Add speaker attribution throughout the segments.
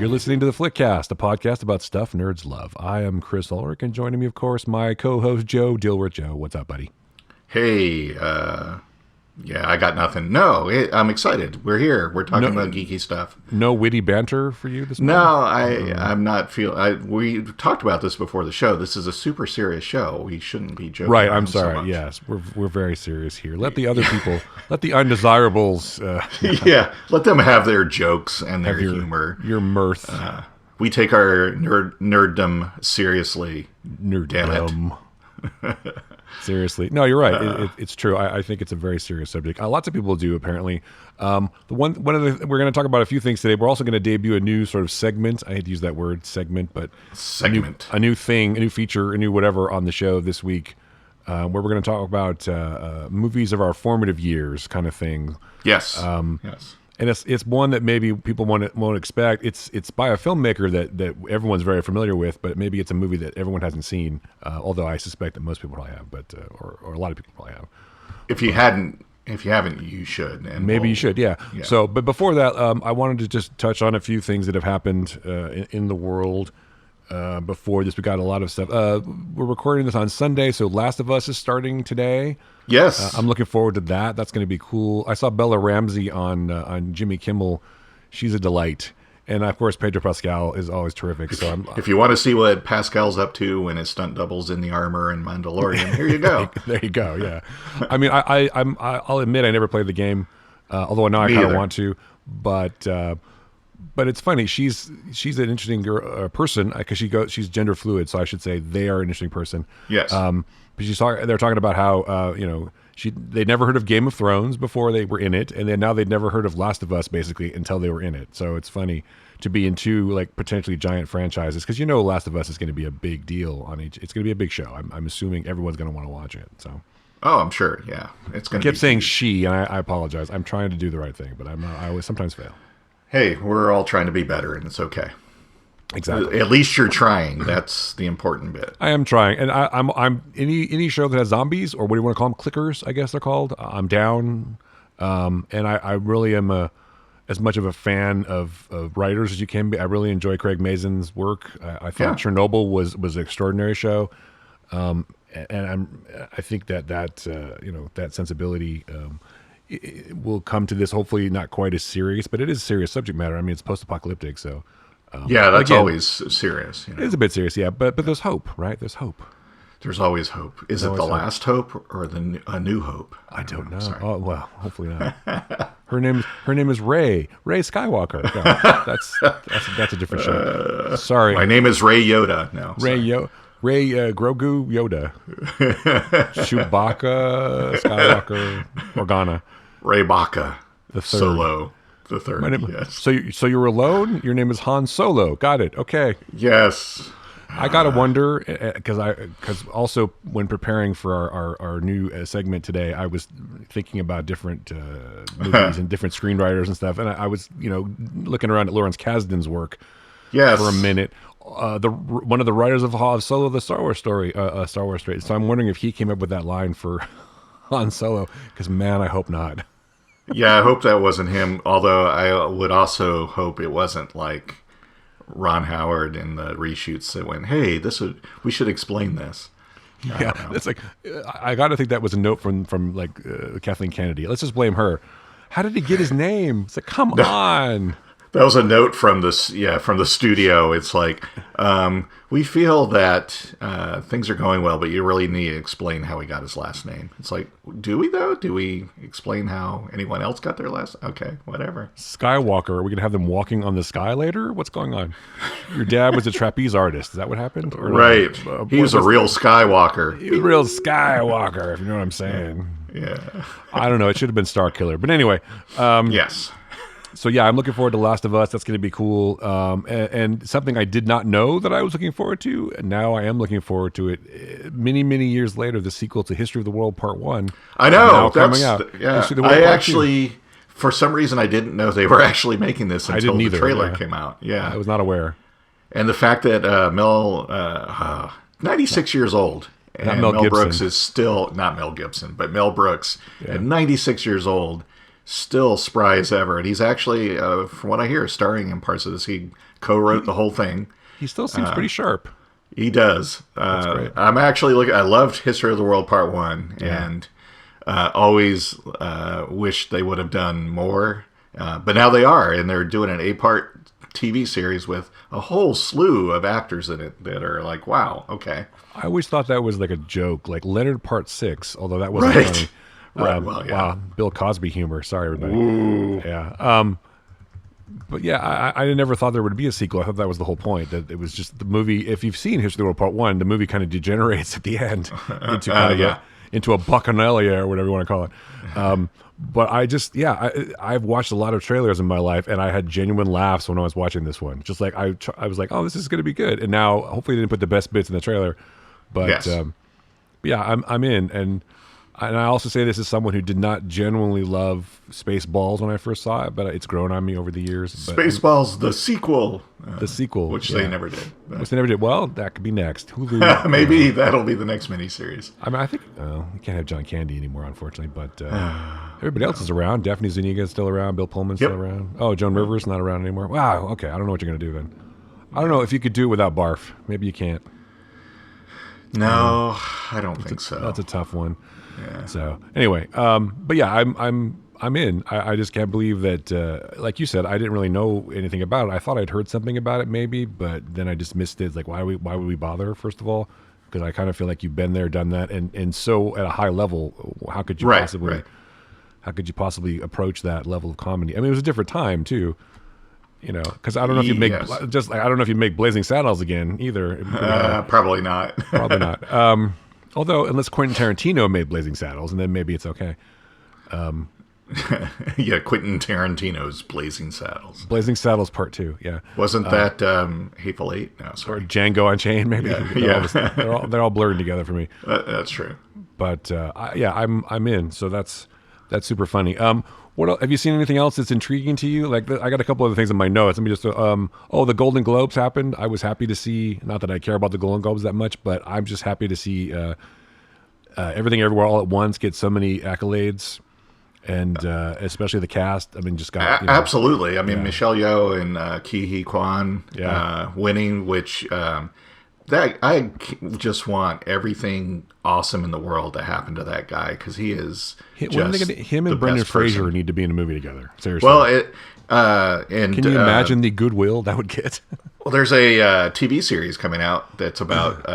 Speaker 1: You're listening to the Flickcast, a podcast about stuff nerds love. I am Chris Ulrich, and joining me, of course, my co-host Joe Dilworth. Joe, what's up, buddy?
Speaker 2: Hey, yeah, I got nothing. No, I'm excited. We're here. We're talking about geeky stuff.
Speaker 1: No witty banter for you this morning?
Speaker 2: No, I'm not we talked about this before the show. This is a super serious show. We shouldn't be joking.
Speaker 1: Right, I'm sorry. So yes, we're very serious here. Let the other people, let the undesirables.
Speaker 2: Yeah, let them have their jokes and their humor.
Speaker 1: Your mirth.
Speaker 2: We take our nerddom seriously.
Speaker 1: Nerddom. Seriously. No, you're right. It's true. I think it's a very serious subject. Lots of people do, apparently. We're going to talk about a few things today. We're also going to debut a new sort of segment. I hate to use that word, segment, but a new thing, a new feature, a new whatever on the show this week, where we're going to talk about movies of our formative years, kind of thing.
Speaker 2: Yes. Yes.
Speaker 1: And it's one that maybe people won't expect. It's by a filmmaker that everyone's very familiar with, but maybe it's a movie that everyone hasn't seen. Although I suspect that most people probably have, but or a lot of people probably have.
Speaker 2: If you haven't, you should. And
Speaker 1: maybe you should, yeah. So, but before that, I wanted to just touch on a few things that have happened in the world. Before this, we got a lot of stuff. We're recording this on Sunday, so Last of Us is starting today.
Speaker 2: Yes,
Speaker 1: I'm looking forward to that. That's going to be cool. I saw Bella Ramsey on Jimmy Kimmel. She's a delight, and of course Pedro Pascal is always terrific. So
Speaker 2: if you want to see what Pascal's up to when his stunt doubles in the armor and Mandalorian, here you go.
Speaker 1: There you go. Yeah, I mean, I'll admit I never played the game, although now I kind of want to, But it's funny. She's an interesting person because she's gender fluid, so I should say they are an interesting person.
Speaker 2: Yes.
Speaker 1: But they're talking about how they'd never heard of Game of Thrones before they were in it, and then now they'd never heard of Last of Us basically until they were in it. So it's funny to be in two like potentially giant franchises because Last of Us is going to be a big deal on each. It's going to be a big show. I'm assuming everyone's going to want to watch it. So.
Speaker 2: Oh, I'm sure. Yeah, it's going to.
Speaker 1: I kept saying she, and I apologize. I'm trying to do the right thing, but I'm not. I always sometimes fail.
Speaker 2: Hey, we're all trying to be better, and it's okay.
Speaker 1: Exactly.
Speaker 2: At least you're trying. That's the important bit.
Speaker 1: I am trying, and I'm any show that has zombies, or what do you want to call them, clickers? I guess they're called. I'm down, and I really am as much of a fan of writers as you can be. I really enjoy Craig Mazin's work. I thought Chernobyl was an extraordinary show, and I think that sensibility. It will come to this, hopefully not quite as serious, but it is serious subject matter. I mean, it's post-apocalyptic, so...
Speaker 2: that's always serious.
Speaker 1: It is a bit serious, yeah, but there's hope, right? There's hope.
Speaker 2: There's always hope. Is it the last hope or a new hope?
Speaker 1: I don't know. Sorry. Oh, well, hopefully not. Her name is Rey Skywalker. No, that's a different show. Sorry.
Speaker 2: My name is Rey Yoda. No,
Speaker 1: Rey Grogu Yoda, Chewbacca, Skywalker, Organa,
Speaker 2: Rey Baca,
Speaker 1: the third.
Speaker 2: Solo, the third. Yes.
Speaker 1: So you're alone. Your name is Han Solo. Got it. Okay.
Speaker 2: Yes.
Speaker 1: I gotta wonder because also when preparing for our new segment today, I was thinking about different movies and different screenwriters and stuff, and I was looking around at Lawrence Kasdan's work.
Speaker 2: Yes.
Speaker 1: For a minute. One of the writers of Solo, the Star Wars story. So I'm wondering if he came up with that line for Han Solo. Because man, I hope not.
Speaker 2: Yeah, I hope that wasn't him. Although I would also hope it wasn't like Ron Howard in the reshoots that went, "Hey, we should explain this."
Speaker 1: Yeah, it's like I got to think that was a note from like Kathleen Kennedy. Let's just blame her. How did he get his name? It's like, come on.
Speaker 2: That was a note from the studio. It's like, we feel that things are going well, but you really need to explain how he got his last name. It's like, do we though? Do we explain how anyone else got their last? Okay, whatever.
Speaker 1: Skywalker. Are we gonna have them walking on the sky later? What's going on? Your dad was a trapeze artist. Is that what happened? Or
Speaker 2: right. He was a real Skywalker.
Speaker 1: He was a real Skywalker. If you know what I'm saying.
Speaker 2: Yeah.
Speaker 1: I don't know. It should have been Star Killer. But anyway.
Speaker 2: Yes.
Speaker 1: So yeah, I'm looking forward to Last of Us. That's going to be cool. And something I did not know that I was looking forward to, and now I am looking forward to it. Many, many years later, the sequel to History of the World Part 1.
Speaker 2: I know.
Speaker 1: Now coming out.
Speaker 2: Yeah. I actually, for some reason, I didn't know they were actually making this until the trailer came out. Yeah.
Speaker 1: I was not aware.
Speaker 2: And the fact that Mel, 96 years old, and Mel Brooks is still, not Mel Gibson, but Mel Brooks, at 96 years old, still spry as ever. And he's actually, from what I hear, starring in parts of this. He co-wrote the whole thing.
Speaker 1: He still seems pretty sharp.
Speaker 2: He does.
Speaker 1: That's great.
Speaker 2: I'm actually looking. I loved History of the World Part 1, and always wish they would have done more. But now they are, and they're doing an 8-part TV series with a whole slew of actors in it that are like, wow, okay.
Speaker 1: I always thought that was like a joke, like Leonard Part 6, although that wasn't
Speaker 2: Right.
Speaker 1: funny.
Speaker 2: Right. Well, yeah.
Speaker 1: Wow, Bill Cosby humor. Sorry, everybody.
Speaker 2: Ooh.
Speaker 1: Yeah. But yeah, I never thought there would be a sequel. I thought that was the whole point. That it was just the movie. If you've seen History of the World Part 1, the movie kind of degenerates at the end into kind of into a bacchanalia or whatever you want to call it. But I've watched a lot of trailers in my life, and I had genuine laughs when I was watching this one. Just like I was like, oh, this is going to be good. And now, hopefully, they didn't put the best bits in the trailer. But
Speaker 2: Yes.
Speaker 1: yeah, I'm in. And I also say this as someone who did not genuinely love Spaceballs when I first saw it, but it's grown on me over the years. But
Speaker 2: Spaceballs, the sequel.
Speaker 1: the sequel,
Speaker 2: Which they never did.
Speaker 1: Which they never did. Well, that could be next. Hulu.
Speaker 2: Maybe that'll be the next miniseries.
Speaker 1: I mean, I think you can't have John Candy anymore, unfortunately. But everybody else is around. Daphne Zuniga's still around. Bill Pullman's still around. Oh, Joan Rivers not around anymore. Wow. Okay. I don't know what you're gonna do then. I don't know if you could do it without Barf. Maybe you can't.
Speaker 2: No, I don't think so.
Speaker 1: That's a tough one.
Speaker 2: Yeah.
Speaker 1: So anyway, but yeah, I'm in. I just can't believe that. Like you said, I didn't really know anything about it. I thought I'd heard something about it maybe, but then I just missed it. It's like, why would we bother? First of all, because I kind of feel like you've been there, done that, and so at a high level, how could you possibly?
Speaker 2: Right.
Speaker 1: How could you possibly approach that level of comedy? I mean, it was a different time too. You know, because I don't know if you make I don't know if you make Blazing Saddles again either.
Speaker 2: Probably not.
Speaker 1: Probably not. Although, unless Quentin Tarantino made Blazing Saddles, and then maybe it's okay.
Speaker 2: Yeah, Quentin Tarantino's Blazing Saddles.
Speaker 1: Blazing Saddles Part 2, yeah.
Speaker 2: Wasn't that Hateful Eight? No,
Speaker 1: Or
Speaker 2: sorry.
Speaker 1: Django Unchained, maybe.
Speaker 2: Yeah.
Speaker 1: They're all blurred together for me.
Speaker 2: That's true.
Speaker 1: But I'm in. So that's super funny. What else, have you seen anything else that's intriguing to you? Like I got a couple other things in my notes. Let me just. The Golden Globes happened. I was happy to see. Not that I care about the Golden Globes that much, but I'm just happy to see Everything Everywhere All at Once get so many accolades, and especially the cast. I mean, just got
Speaker 2: absolutely. I mean, Michelle Yeoh and Ki Hee Kwan winning, which. That I just want everything awesome in the world to happen to that guy because he is
Speaker 1: him and Brendan Fraser need to be in a movie together. Seriously.
Speaker 2: Well,
Speaker 1: can you imagine the goodwill that would get?
Speaker 2: Well, there's a TV series coming out that's about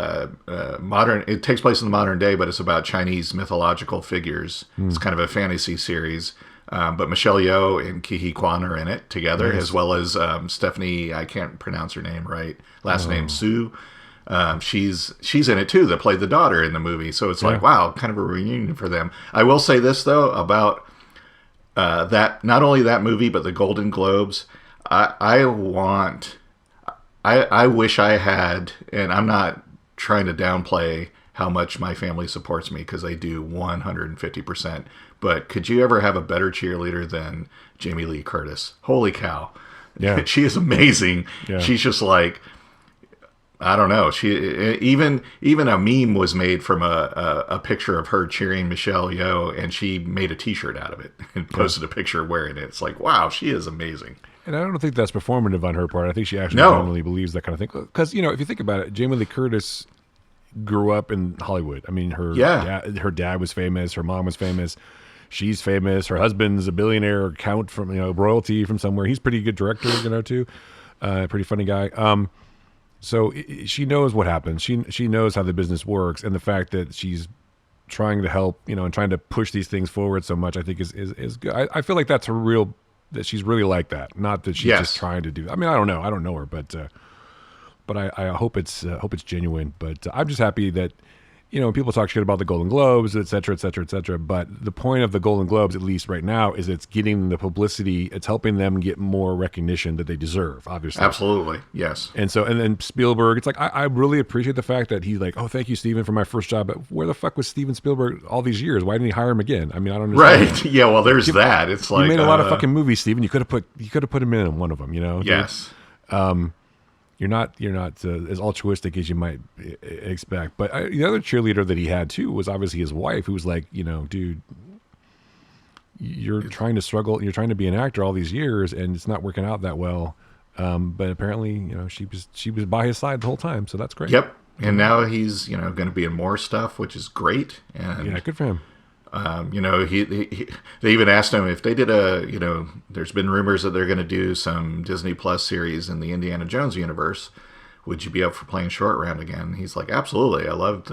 Speaker 2: modern. It takes place in the modern day, but it's about Chinese mythological figures. It's kind of a fantasy series. But Michelle Yeoh and Ki Hee Kwan are in it together, as well as Stephanie. I can't pronounce her name right. Last name Sue. She's in it too, that played the daughter in the movie. So it's like, wow, kind of a reunion for them. I will say this though about that, not only that movie, but the Golden Globes. I wish I had, and I'm not trying to downplay how much my family supports me because they do 150%. But could you ever have a better cheerleader than Jamie Lee Curtis? Holy cow.
Speaker 1: Yeah.
Speaker 2: She is amazing. Yeah. She's just like, I don't know. She even a meme was made from a picture of her cheering Michelle Yeoh, and she made a T-shirt out of it and posted a picture wearing it. It's like, wow, she is amazing.
Speaker 1: And I don't think that's performative on her part. I think she actually genuinely believes that kind of thing. Because if you think about it, Jamie Lee Curtis grew up in Hollywood. I mean, her dad was famous. Her mom was famous. She's famous. Her husband's a billionaire count from royalty from somewhere. He's a pretty good director, too. Pretty funny guy. So she knows what happens. She knows how the business works, and the fact that she's trying to help, and trying to push these things forward so much, I think is good. I feel like that's that she's really like that. Not that she's just trying to do. I mean, I don't know. I don't know her, but I hope it's genuine. But I'm just happy that. People talk shit about the Golden Globes, et cetera, et cetera, et cetera. But the point of the Golden Globes, at least right now, is it's getting the publicity. It's helping them get more recognition that they deserve, obviously.
Speaker 2: Absolutely, yes.
Speaker 1: And then Spielberg, it's like, I really appreciate the fact that he's like, oh, thank you, Steven, for my first job. But where the fuck was Steven Spielberg all these years? Why didn't he hire him again? I mean, I don't understand.
Speaker 2: Right, yeah, well, there's that. It's like...
Speaker 1: You made a lot of fucking movies, Steven. You could have put him in one of them,
Speaker 2: Yes.
Speaker 1: You're not as altruistic as you might expect. But the other cheerleader that he had too was obviously his wife, who was like, dude, you're trying to struggle. You're trying to be an actor all these years, and it's not working out that well. But apparently, she was by his side the whole time, so that's great.
Speaker 2: Yep. And now he's going to be in more stuff, which is great. And
Speaker 1: Yeah, good for him.
Speaker 2: They even asked him if they did there's been rumors that they're going to do some Disney Plus series in the Indiana Jones universe. Would you be up for playing Short Round again? He's like, absolutely. I loved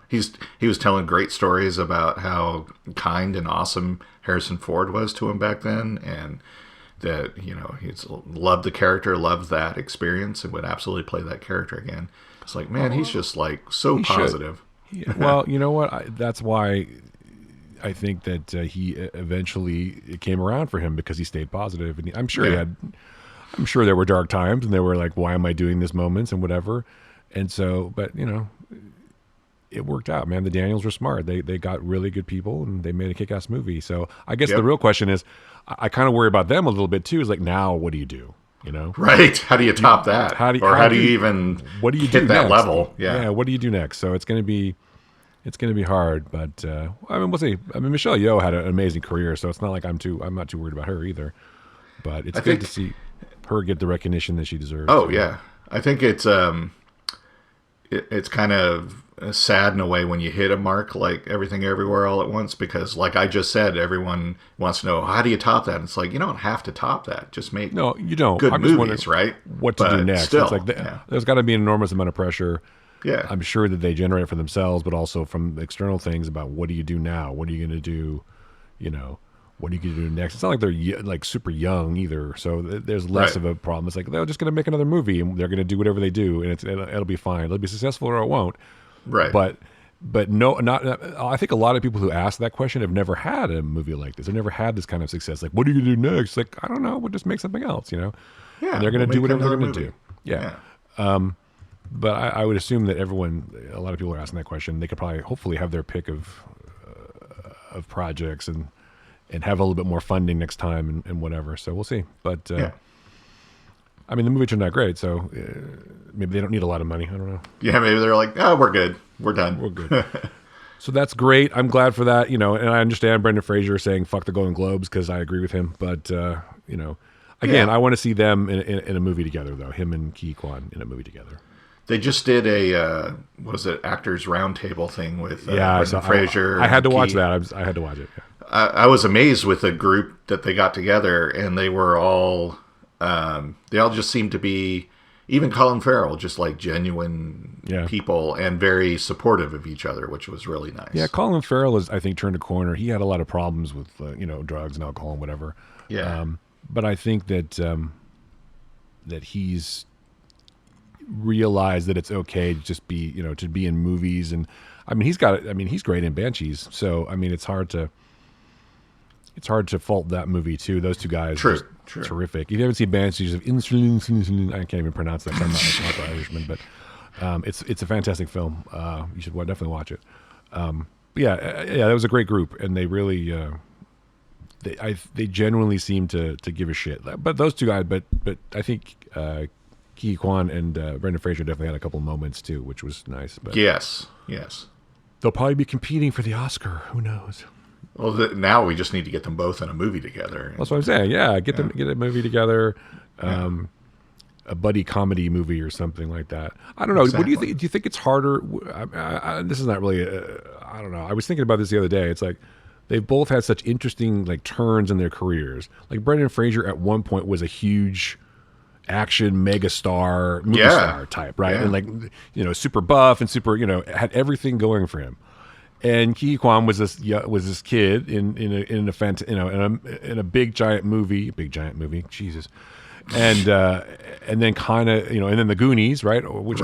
Speaker 2: he was telling great stories about how kind and awesome Harrison Ford was to him back then, and that he's loved the character, loved that experience, and would absolutely play that character again. It's like, man, he's just like so positive.
Speaker 1: Well, you know what? That's why I think that he eventually it came around for him, because he stayed positive, and I'm sure I'm sure there were dark times, and there were like, why am I doing this moments and whatever, and so, but it worked out, man. The Daniels were smart. They got really good people, and they made a kick-ass movie. So I guess the real question is, I kind of worry about them a little bit too. Is like, now what do you do?
Speaker 2: Right? How do you top that?
Speaker 1: How do
Speaker 2: you even
Speaker 1: what do you
Speaker 2: hit
Speaker 1: do
Speaker 2: that
Speaker 1: next?
Speaker 2: level? Yeah.
Speaker 1: What do you do next? So it's going to be hard, but I mean, we'll see. I mean, Michelle Yeoh had an amazing career, so it's not like I'm not too worried about her either. But it's good to see her get the recognition that she deserves.
Speaker 2: Oh yeah, I think it's kind of sad in a way when you hit a mark like Everything Everywhere All at Once, because like I just said, everyone wants to know, how do you top that? And it's like, you don't have to top that. Just make
Speaker 1: you don't.
Speaker 2: Good
Speaker 1: I'm just
Speaker 2: movies, right?
Speaker 1: What to do next?
Speaker 2: Still,
Speaker 1: it's like there's got to be an enormous amount of pressure.
Speaker 2: Yeah,
Speaker 1: I'm sure that they generate for themselves, but also from external things about what do you do now? What are you going to do? What are you going to do next? It's not like they're like super young either, so there's less of a problem. It's like they're just going to make another movie, and they're going to do whatever they do, and it'll be fine. It'll be successful or it won't.
Speaker 2: Right.
Speaker 1: But no, not. I think a lot of people who ask that question have never had a movie like this. They've never had this kind of success. Like, what are you going to do next? Like, I don't know. We'll just make something else,
Speaker 2: Yeah.
Speaker 1: And they're going to do whatever they're going to do.
Speaker 2: Yeah.
Speaker 1: But I would assume that a lot of people are asking that question. They could probably, hopefully, have their pick of projects and have a little bit more funding next time and whatever. So we'll see. But I mean, the movie turned out great, so maybe they don't need a lot of money. I don't know.
Speaker 2: Yeah, maybe they're like, oh, we're good. We're done.
Speaker 1: We're good. So that's great. I'm glad for that. And I understand Brendan Fraser saying fuck the Golden Globes, because I agree with him. But again, I want to see them in a movie together, though. Him and Ki Kwan in a movie together.
Speaker 2: They just did a Actors Roundtable thing with Brendan Fraser.
Speaker 1: I had to watch that. I had to watch it. Yeah.
Speaker 2: I was amazed with the group that they got together, and they were all they all just seemed to be, even Colin Farrell, just like genuine people and very supportive of each other, which was really nice.
Speaker 1: Yeah, Colin Farrell has, I think, turned a corner. He had a lot of problems with drugs and alcohol and whatever.
Speaker 2: Yeah,
Speaker 1: but I think that that he's realized that it's okay to just be to be in movies, and I mean he's great in Banshees. So I mean it's hard to fault that movie too. Those two guys,
Speaker 2: true.
Speaker 1: Terrific. If you haven't seen Banshees of Insulin, I can't even pronounce that. I'm not an Irishman, but it's a fantastic film. You should definitely watch it. But that was a great group, and they really they genuinely seem to give a shit. But those two guys, but I think Ki Kwan and Brendan Fraser definitely had a couple moments too, which was nice. But
Speaker 2: yes,
Speaker 1: they'll probably be competing for the Oscar. Who knows?
Speaker 2: Well, now we just need to get them both in a movie together.
Speaker 1: That's what I'm saying. Yeah, get a movie together, a buddy comedy movie or something like that. I don't know. Exactly. What do you think? Do you think it's harder? This is not really. I don't know. I was thinking about this the other day. It's like they've both had such interesting like turns in their careers. Like Brendan Fraser at one point was a huge action megastar, movie star type, right?
Speaker 2: Yeah.
Speaker 1: And like super buff and super had everything going for him. And Ki Kwan was this kid in a big giant movie, Jesus, and then kind of and then the Goonies, right? Which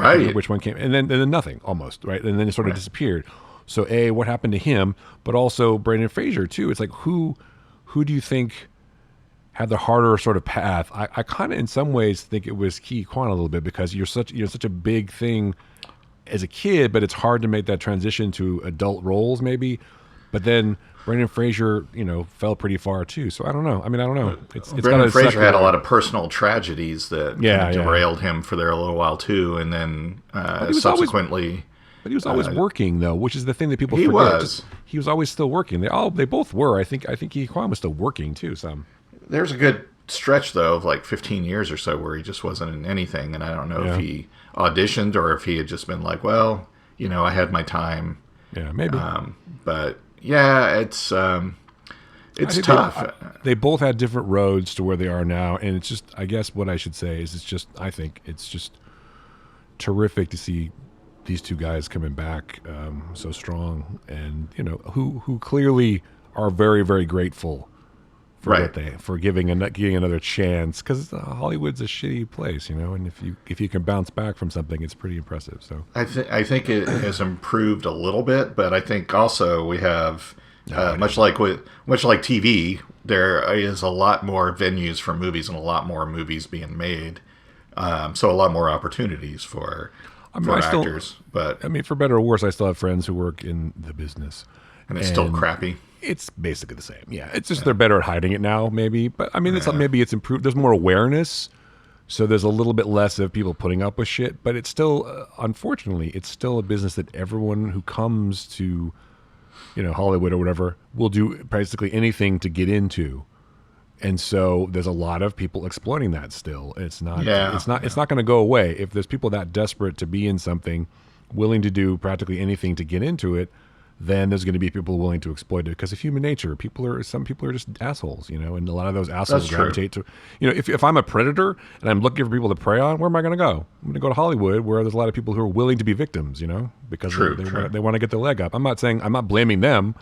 Speaker 1: one came, and then nothing almost, right? And then it sort of disappeared. So what happened to him? But also Brendan Fraser too. It's like who do you think had the harder sort of path? I kind of in some ways think it was Ki Kwan a little bit, because you're such a big thing as a kid, but it's hard to make that transition to adult roles maybe. But then Brendan Fraser, fell pretty far too. So I don't know. I mean, I don't know.
Speaker 2: Brendan Fraser had a lot of personal tragedies that derailed him for there a little while too, and then subsequently.
Speaker 1: But he was always working though, which is the thing that people forget. He was always still working. They both were. I think Ki Kwan was still working too. Some.
Speaker 2: There's a good stretch though of like 15 years or so where he just wasn't in anything, and I don't know if
Speaker 1: Yeah.
Speaker 2: he auditioned or if he had just been like, well, I had my time.
Speaker 1: Yeah, maybe.
Speaker 2: But yeah, it's
Speaker 1: I think
Speaker 2: tough.
Speaker 1: they both had different roads to where they are now, and it's just, I guess what I should say is I think it's just terrific to see these two guys coming back so strong, and who clearly are very, very grateful for
Speaker 2: Right.
Speaker 1: for giving another chance, because Hollywood's a shitty place, and if you can bounce back from something, it's pretty impressive. So
Speaker 2: I think it has improved a little bit, but I think also we have
Speaker 1: No,
Speaker 2: much like TV, there is a lot more venues for movies and a lot more movies being made. So a lot more opportunities for
Speaker 1: I still,
Speaker 2: actors, but
Speaker 1: I mean, for better or worse, I still have friends who work in the business,
Speaker 2: and it's still crappy.
Speaker 1: it's basically the same. Yeah, it's just they're better at hiding it now, maybe. But I mean,
Speaker 2: Yeah.
Speaker 1: maybe it's improved. There's more awareness, so there's a little bit less of people putting up with shit. But it's still, unfortunately, it's still a business that everyone who comes to, Hollywood or whatever, will do basically anything to get into. And so there's a lot of people exploiting that still. It's not.
Speaker 2: Yeah,
Speaker 1: It's not going to go away. If there's people that desperate to be in something, willing to do practically anything to get into it, then there's going to be people willing to exploit it, because of human nature. Some people are just assholes, and a lot of those assholes
Speaker 2: That's true.
Speaker 1: gravitate to, if I'm a predator and I'm looking for people to prey on, where am I going to go? I'm going to go to Hollywood, where there's a lot of people who are willing to be victims, because
Speaker 2: True,
Speaker 1: they
Speaker 2: true.
Speaker 1: want to get their leg up. I'm not blaming them,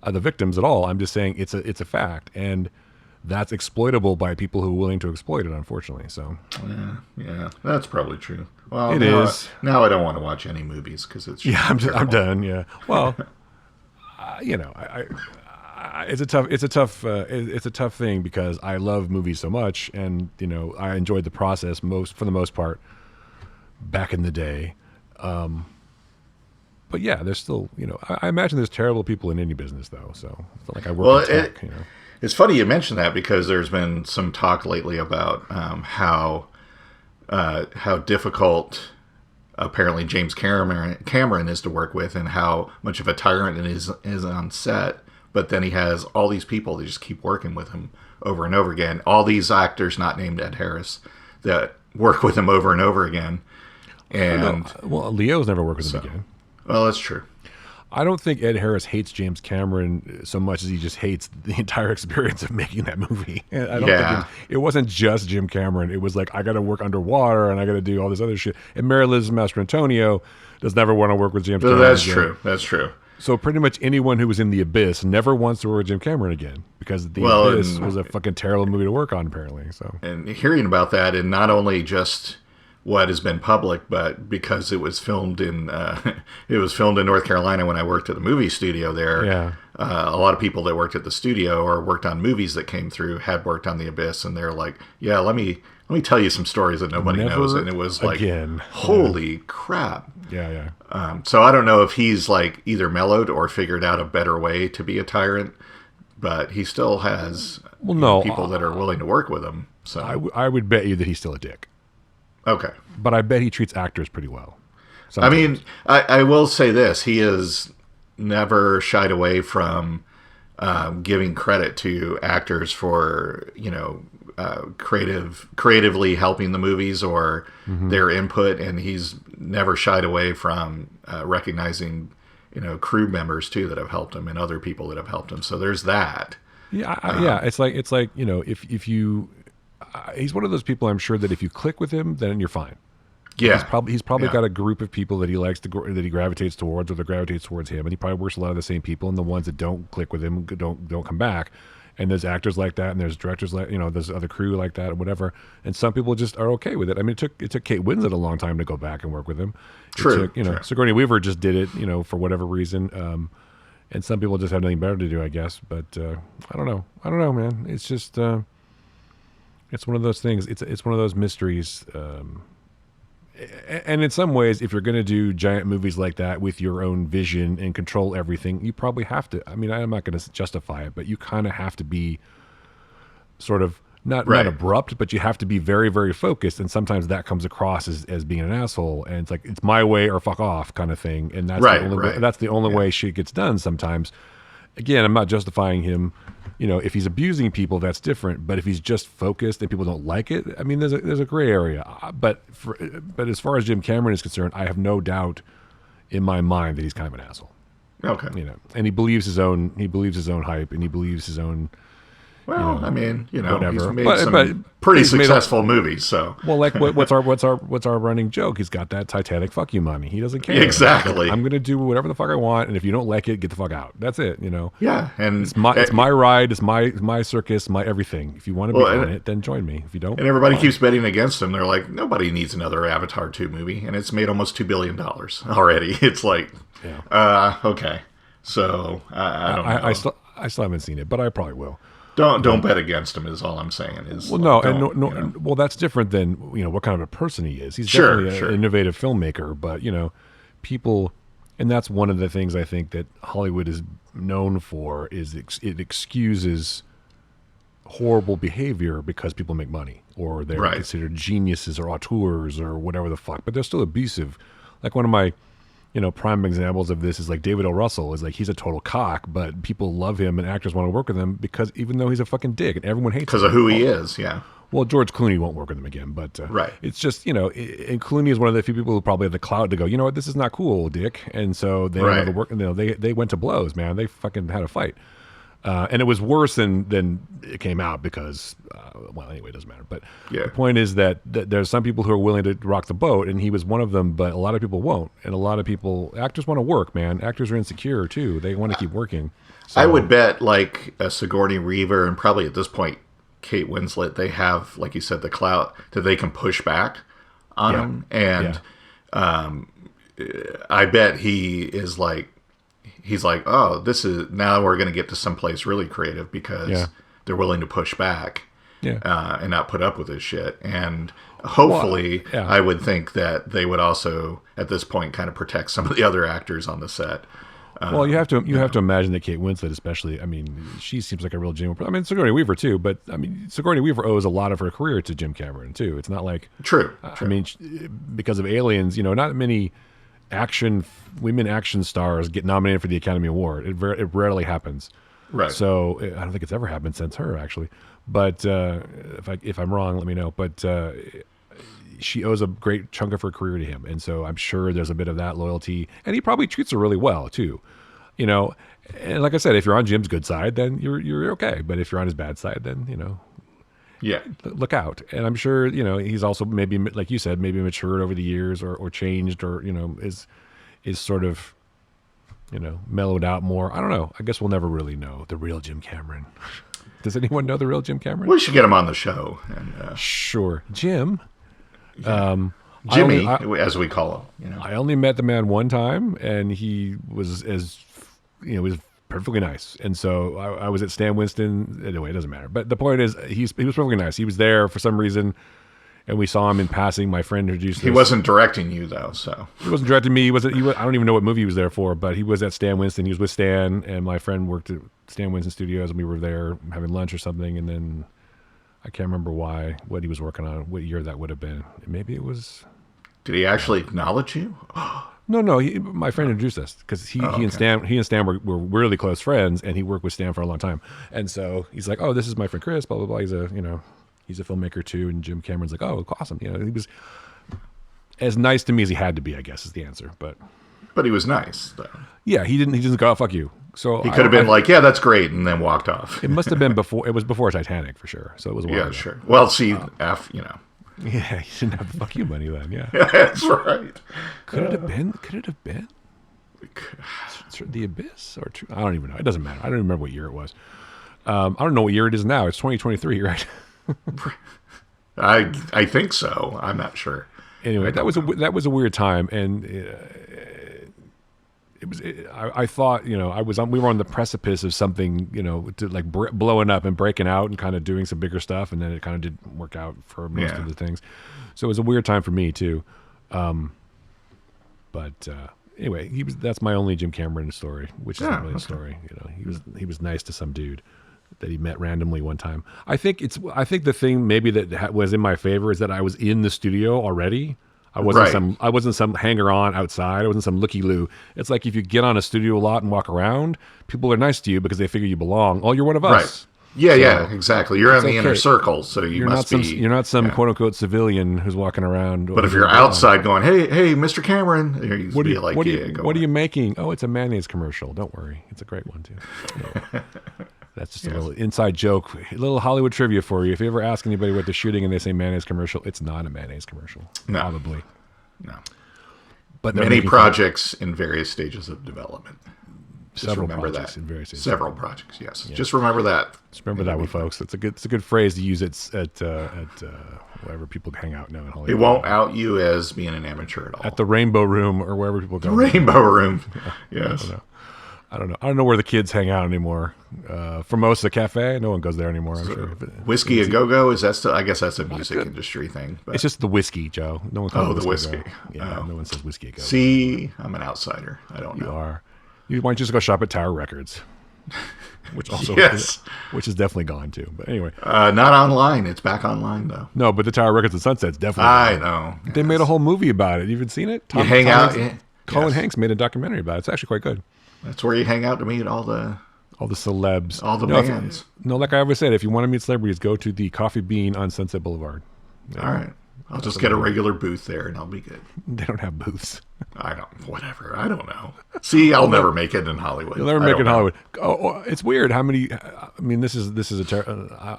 Speaker 1: the victims at all. I'm just saying it's a fact, and that's exploitable by people who are willing to exploit it, unfortunately. So
Speaker 2: Yeah, that's probably true. Well,
Speaker 1: It
Speaker 2: now,
Speaker 1: is.
Speaker 2: now I don't want to watch any movies because it's
Speaker 1: yeah, I'm
Speaker 2: terrible.
Speaker 1: done. Yeah. Well, it's a tough thing, because I love movies so much, and I enjoyed the process for the most part back in the day. But yeah, there's still, I imagine there's terrible people in any business, though. So it's not like I work
Speaker 2: Well,
Speaker 1: in tech.
Speaker 2: It's funny you mention that, because there's been some talk lately about how difficult apparently James Cameron is to work with, and how much of a tyrant it is on set. But then he has all these people that just keep working with him over and over again. All these actors not named Ed Harris that work with him over and over again. And
Speaker 1: Well, Leo's never worked with him again.
Speaker 2: well, that's true.
Speaker 1: I don't think Ed Harris hates James Cameron so much as he just hates the entire experience of making that movie. And I don't
Speaker 2: Yeah.
Speaker 1: think it wasn't just Jim Cameron. It was like, I got to work underwater and I got to do all this other shit. And Mary Liz Mastrantonio does never want to work with James Cameron
Speaker 2: That's
Speaker 1: again.
Speaker 2: true. That's true.
Speaker 1: So pretty much anyone who was in The Abyss never wants to work with Jim Cameron again, because The
Speaker 2: Well,
Speaker 1: Abyss
Speaker 2: and-
Speaker 1: was a fucking terrible movie to work on, apparently. So
Speaker 2: And hearing about that, and not only just what has been public, but because it was filmed in North Carolina when I worked at the movie studio there.
Speaker 1: Yeah.
Speaker 2: A lot of people that worked at the studio or worked on movies that came through had worked on The Abyss, and they're like, "Yeah, let me tell you some stories that nobody
Speaker 1: Never
Speaker 2: knows." And it was like,
Speaker 1: again.
Speaker 2: holy crap.
Speaker 1: yeah.
Speaker 2: So I don't know if he's like either mellowed or figured out a better way to be a tyrant, but he still has
Speaker 1: Well, no,
Speaker 2: people that are willing to work with him. So
Speaker 1: I would bet you that he's still a dick,
Speaker 2: okay.
Speaker 1: but I bet he treats actors pretty well.
Speaker 2: I mean, I will say this: he has never shied away from giving credit to actors for creatively helping the movies or their input, and he's never shied away from recognizing crew members too that have helped him and other people that have helped him. So there's that.
Speaker 1: Yeah, it's like if you, he's one of those people. I'm sure that if you click with him, then you're fine.
Speaker 2: Yeah,
Speaker 1: He's probably
Speaker 2: Yeah.
Speaker 1: got a group of people that he likes that he gravitates towards, or that gravitates towards him, and he probably works with a lot of the same people. And the ones that don't click with him don't come back. And there's actors like that, and there's directors like there's other crew like that, or whatever. And some people just are okay with it. I mean, it took Kate Winslet a long time to go back and work with him.
Speaker 2: True,
Speaker 1: It took,
Speaker 2: true.
Speaker 1: Sigourney Weaver just did it, for whatever reason. And some people just have nothing better to do, I guess. But I don't know, man. It's just it's one of those things. It's one of those mysteries. And in some ways, if you're going to do giant movies like that with your own vision and control everything, you probably have to. I mean, I'm not going to justify it, but you kind of have to be sort of not
Speaker 2: Right.
Speaker 1: abrupt, but you have to be very, very focused. And sometimes that comes across as being an asshole, and it's like, it's my way or fuck off kind of thing. And that's
Speaker 2: Right,
Speaker 1: the only
Speaker 2: right.
Speaker 1: way, that's the only
Speaker 2: Yeah.
Speaker 1: way shit gets done sometimes. Again, I'm not justifying him, if he's abusing people, that's different. But if he's just focused and people don't like it, I mean, there's a gray area. But as far as Jim Cameron is concerned, I have no doubt in my mind that he's kind of an asshole.
Speaker 2: Okay.
Speaker 1: And he believes his own hype, and he believes his own.
Speaker 2: Well, I mean,
Speaker 1: whatever.
Speaker 2: he's made some pretty successful movies. So,
Speaker 1: well, like what's our running joke? He's got that Titanic fuck you money. He doesn't care.
Speaker 2: Exactly.
Speaker 1: I'm going to do whatever the fuck I want, and if you don't like it, get the fuck out. That's it.
Speaker 2: Yeah, and
Speaker 1: it's my ride. It's my circus. My everything. If you want to be on it, then join me. If you don't,
Speaker 2: and everybody keeps betting against him. They're like, nobody needs another Avatar 2 movie, and it's made almost $2 billion already. It's like, okay. So I don't know.
Speaker 1: I still haven't seen it, but I probably will.
Speaker 2: Don't bet against him. Is all I'm saying.
Speaker 1: Well, that's different than what kind of a person he is. He's
Speaker 2: sure,
Speaker 1: definitely an innovative filmmaker, but people, and that's one of the things I think that Hollywood is known for is it excuses horrible behavior because people make money or they're considered geniuses or auteurs or whatever the fuck, but they're still abusive. Like one of my prime examples of this is like David O. Russell is like, he's a total cock, but people love him and actors want to work with him because even though he's a fucking dick and everyone hates him.
Speaker 2: Because of who he is, yeah.
Speaker 1: Well, George Clooney won't work with him again, but it's just, and Clooney is one of the few people who probably have the clout to go, you know what, this is not cool, dick. And so they don't have to work, they went to blows, man. They fucking had a fight. And it was worse than it came out because, anyway, it doesn't matter. But the point is that there's some people who are willing to rock the boat, and he was one of them, but a lot of people won't. And a lot of people, actors want to work, man. Actors are insecure, too. They want to keep working. So,
Speaker 2: I would bet, like, Sigourney Weaver and probably at this point, Kate Winslet, they have, like you said, the clout that they can push back on him. And I bet he is like, he's like, oh, this is, now we're going to get to someplace really creative because they're willing to push back and not put up with this shit. And hopefully, I would think that they would also, at this point, kind of protect some of the other actors on the set.
Speaker 1: Well, you have to imagine that Kate Winslet, especially, I mean, she seems like a real genuine. I mean, Sigourney Weaver too, but I mean, Sigourney Weaver owes a lot of her career to Jim Cameron too. It's not like
Speaker 2: true.
Speaker 1: I mean, because of Aliens, not many women action stars get nominated for the Academy Award. It rarely happens.
Speaker 2: Right.
Speaker 1: So I don't think it's ever happened since her, actually. But if I'm wrong, let me know. But she owes a great chunk of her career to him, and so I'm sure there's a bit of that loyalty. And he probably treats her really well too. And like I said, if you're on Jim's good side, then you're okay. But if you're on his bad side, then look out. And I'm sure he's also maybe, like you said, maybe matured over the years or changed or is sort of mellowed out more. I don't know. I guess we'll never really know the real Jim Cameron. Does anyone know the real Jim Cameron?
Speaker 2: We should get him on the show. And,
Speaker 1: sure, Jim.
Speaker 2: Jimmy, as we call him.
Speaker 1: I only met the man one time, and he was was perfectly nice. And so I was at Stan Winston. Anyway, it doesn't matter. But the point is, he was perfectly nice. He was there for some reason, and we saw him in passing. My friend introduced us.
Speaker 2: He wasn't directing you, though, so.
Speaker 1: He wasn't directing me. He was, I don't even know what movie he was there for, but he was at Stan Winston. He was with Stan, and my friend worked at Stan Winston Studios, and we were there having lunch or something, and then I can't remember what he was working on, what year that would have been. Maybe it was...
Speaker 2: Did he actually acknowledge you?
Speaker 1: No. My friend introduced us because he and Stan were really close friends, and he worked with Stan for a long time. And so he's like, "Oh, this is my friend Chris." Blah blah blah. He's a filmmaker too. And Jim Cameron's like, "Oh, awesome." He was as nice to me as he had to be, I guess, is the answer. But
Speaker 2: he was nice, though.
Speaker 1: Yeah, he didn't go, "Oh, fuck you." So
Speaker 2: he could have been like, "Yeah, that's great," and then walked off.
Speaker 1: It must have been before. It was before Titanic for sure. So it was a while ago.
Speaker 2: Sure. Well, see,
Speaker 1: Yeah, he didn't have the fuck you money then. Yeah,
Speaker 2: that's right.
Speaker 1: Could it have been? The Abyss or I don't even know. It doesn't matter. I don't even remember what year it was. I don't know what year it is now. It's 2023, right?
Speaker 2: I think so. I'm not sure.
Speaker 1: Anyway, that was a weird time, and I thought we were on the precipice of something to like blowing up and breaking out and kind of doing some bigger stuff, and then it kind of didn't work out for most of the things. So it was a weird time for me too. But anyway, that's my only Jim Cameron story, which is not really a story. He was nice to some dude that he met randomly one time. I think the thing maybe that was in my favor is that I was in the studio already. I wasn't some hanger on outside. I wasn't some looky loo. It's like if you get on a studio a lot and walk around, people are nice to you because they figure you belong. Oh, you're one of us.
Speaker 2: Yeah,
Speaker 1: So
Speaker 2: yeah, exactly. You're in the inner
Speaker 1: okay.
Speaker 2: circle, so you must be.
Speaker 1: You're not some
Speaker 2: yeah.
Speaker 1: quote unquote civilian who's walking around.
Speaker 2: But if you're outside going, hey, Mr. Cameron, you'd be like,
Speaker 1: what
Speaker 2: go
Speaker 1: are you making? Oh, it's a mayonnaise commercial. Don't worry, it's a great one too. Anyway, that's just a little inside joke, a little Hollywood trivia for you. If you ever ask anybody what they're shooting and they say mayonnaise commercial, it's not a mayonnaise commercial.
Speaker 2: No.
Speaker 1: Probably.
Speaker 2: No.
Speaker 1: But
Speaker 2: many projects in various stages of development. Just remember that. Several projects, yes. Yeah. Just remember that.
Speaker 1: Just remember that one, folks. It's a good phrase to use at wherever people hang out now in Hollywood.
Speaker 2: It won't out you as being an amateur at all.
Speaker 1: At the Rainbow Room or wherever people go.
Speaker 2: The Rainbow Room. Yes.
Speaker 1: I don't know. I don't know where the kids hang out anymore. Formosa Cafe, no one goes there anymore. I'm sure.
Speaker 2: Whiskey a Go Go, is that still? I guess that's a music industry thing.
Speaker 1: But. It's just the whiskey, Joe. No one calls it
Speaker 2: the whiskey.
Speaker 1: Yeah, no one says whiskey a Go Go.
Speaker 2: See, I'm an outsider. I don't know.
Speaker 1: You are. Why don't you just go shop at Tower Records? Which also which is definitely gone too. But anyway,
Speaker 2: not online. It's back online though.
Speaker 1: No, but the Tower Records at Sunset's definitely.
Speaker 2: I know.
Speaker 1: They made a whole movie about it. You even seen it?
Speaker 2: You hang out.
Speaker 1: Colin Hanks made a documentary about it. It's actually quite good.
Speaker 2: That's where you hang out to meet all the
Speaker 1: celebs,
Speaker 2: all the bands.
Speaker 1: Like I always said, if you want to meet celebrities, go to the Coffee Bean on Sunset Boulevard.
Speaker 2: Yeah. All right. I'll just get a regular booth there and I'll be good.
Speaker 1: They don't have booths.
Speaker 2: Whatever. I don't know. See, I'll never make it in Hollywood.
Speaker 1: You'll never make it in Hollywood. Oh, it's weird how many, I mean, this is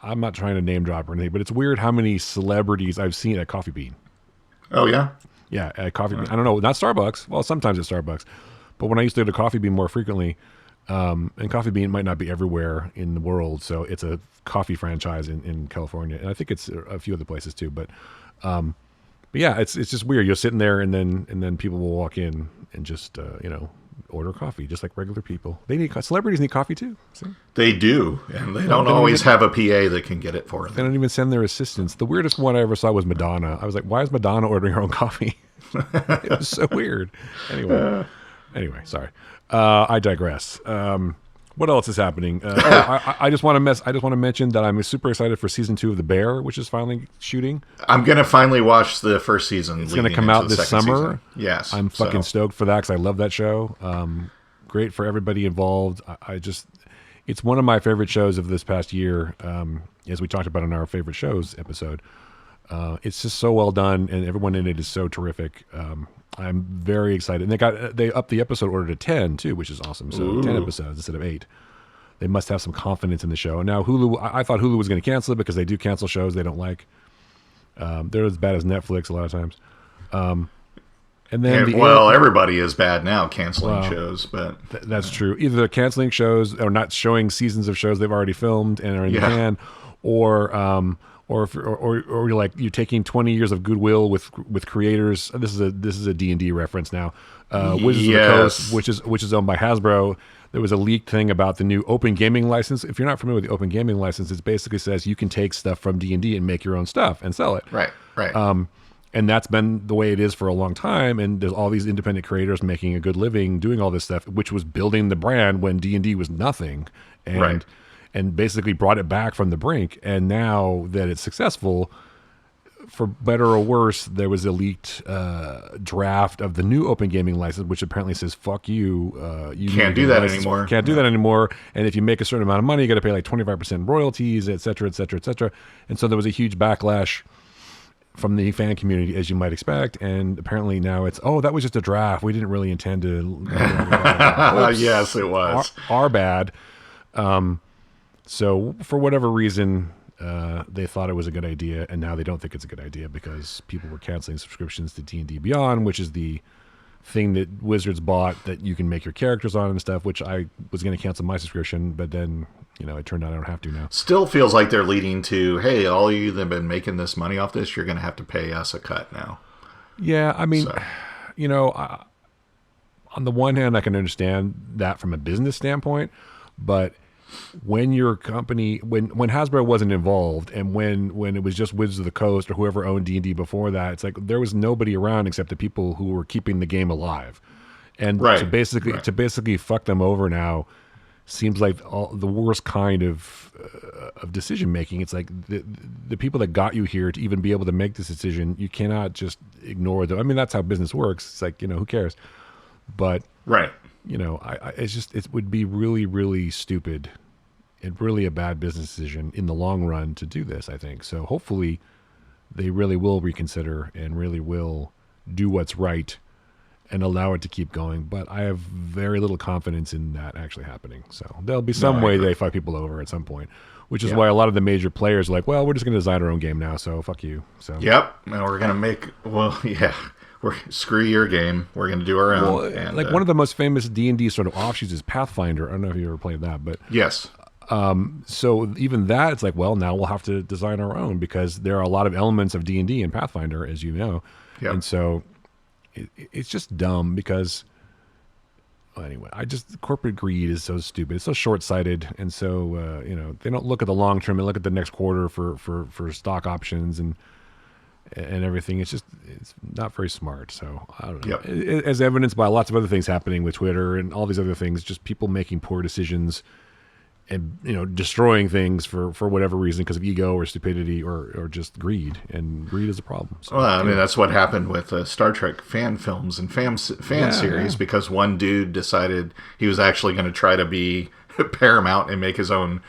Speaker 1: I'm not trying to name drop or anything, but it's weird how many celebrities I've seen at Coffee Bean.
Speaker 2: Oh, yeah?
Speaker 1: Yeah, at Coffee Bean. I don't know, not Starbucks. Well, sometimes at Starbucks. But when I used to go to Coffee Bean more frequently, and Coffee Bean might not be everywhere in the world, so it's a coffee franchise in California, and I think it's a few other places too. But yeah, it's just weird. You're sitting there, and then people will walk in and just order coffee, just like regular people. Celebrities need coffee too. See?
Speaker 2: They do, and they don't always have a PA that can get it for them.
Speaker 1: They don't even send their assistants. The weirdest one I ever saw was Madonna. I was like, why is Madonna ordering her own coffee? It was so weird. Anyway, sorry. I digress. What else is happening? I just want to mention that I'm super excited for season 2 of The Bear, which is finally shooting.
Speaker 2: I'm gonna finally watch the first season.
Speaker 1: It's gonna come out this summer.
Speaker 2: Season. Yes,
Speaker 1: I'm fucking stoked for that because I love that show. Great for everybody involved. It's one of my favorite shows of this past year. As we talked about in our favorite shows episode, it's just so well done, and everyone in it is so terrific. I'm very excited. And they upped the episode order to 10 too, which is awesome. So 10 episodes instead of 8. They must have some confidence in the show. And now Hulu, I thought Hulu was going to cancel it because they do cancel shows they don't like. They're as bad as Netflix a lot of times. And then
Speaker 2: everybody is bad now canceling shows, but
Speaker 1: that's true. Either they're canceling shows or not showing seasons of shows they've already filmed and are in the can, or you're like you're taking 20 years of goodwill with creators. This is a D&D reference now. Wizards of the Coast, which is owned by Hasbro. There was a leaked thing about the new open gaming license. If you're not familiar with the open gaming license, it basically says you can take stuff from D&D and make your own stuff and sell it.
Speaker 2: Right.
Speaker 1: And that's been the way it is for a long time. And there's all these independent creators making a good living doing all this stuff, which was building the brand when D&D was nothing. And basically brought it back from the brink. And now that it's successful, for better or worse, there was a leaked draft of the new open gaming license, which apparently says, fuck you. You
Speaker 2: can't do that anymore.
Speaker 1: Can't do that anymore. And if you make a certain amount of money, you got to pay like 25% royalties, et cetera, et cetera, et cetera. And so there was a huge backlash from the fan community, as you might expect. And apparently now it's, that was just a draft. We didn't really intend to.
Speaker 2: Yes, it was.
Speaker 1: Our bad. So for whatever reason, they thought it was a good idea, and now they don't think it's a good idea because people were canceling subscriptions to D&D Beyond, which is the thing that Wizards bought that you can make your characters on and stuff, which I was going to cancel my subscription, but then, it turned out I don't have to now.
Speaker 2: Still feels like they're leading to, hey, all of you that have been making this money off this, you're going to have to pay us a cut now.
Speaker 1: Yeah, I mean, on the one hand, I can understand that from a business standpoint, but when your company, when Hasbro wasn't involved, and when it was just Wizards of the Coast or whoever owned D&D before that, it's like there was nobody around except the people who were keeping the game alive, and to basically fuck them over now seems like the worst kind of decision making. It's like the people that got you here to even be able to make this decision, you cannot just ignore them. I mean, that's how business works. It's like, who cares? But
Speaker 2: right.
Speaker 1: It's just, it would be really, really stupid really a bad business decision in the long run to do this, I think. So hopefully they really will reconsider and really will do what's right and allow it to keep going. But I have very little confidence in that actually happening. So there'll be some way they fuck people over at some point, which is why a lot of the major players are like, well, we're just going to design our own game now, so fuck you. So
Speaker 2: yep, and we're going to make, screw your game. We're going to do our own.
Speaker 1: Well,
Speaker 2: and,
Speaker 1: like one of the most famous D&D sort of offshoots is Pathfinder. I don't know if you ever played that, but
Speaker 2: yes.
Speaker 1: So even that, it's like, well, now we'll have to design our own because there are a lot of elements of D&D in Pathfinder, as you know.
Speaker 2: Yep.
Speaker 1: And so it's just dumb because, well, anyway, corporate greed is so stupid. It's so short-sighted. And so, they don't look at the long term. They look at the next quarter for stock options and everything. It's not very smart. So I don't know.
Speaker 2: Yep.
Speaker 1: As evidenced by lots of other things happening with Twitter and all these other things, just people making poor decisions and destroying things for whatever reason because of ego or stupidity or just greed, and greed is a problem. So,
Speaker 2: well, I mean that's what happened with Star Trek fan films and fan series because one dude decided he was actually going to try to be Paramount and make his own,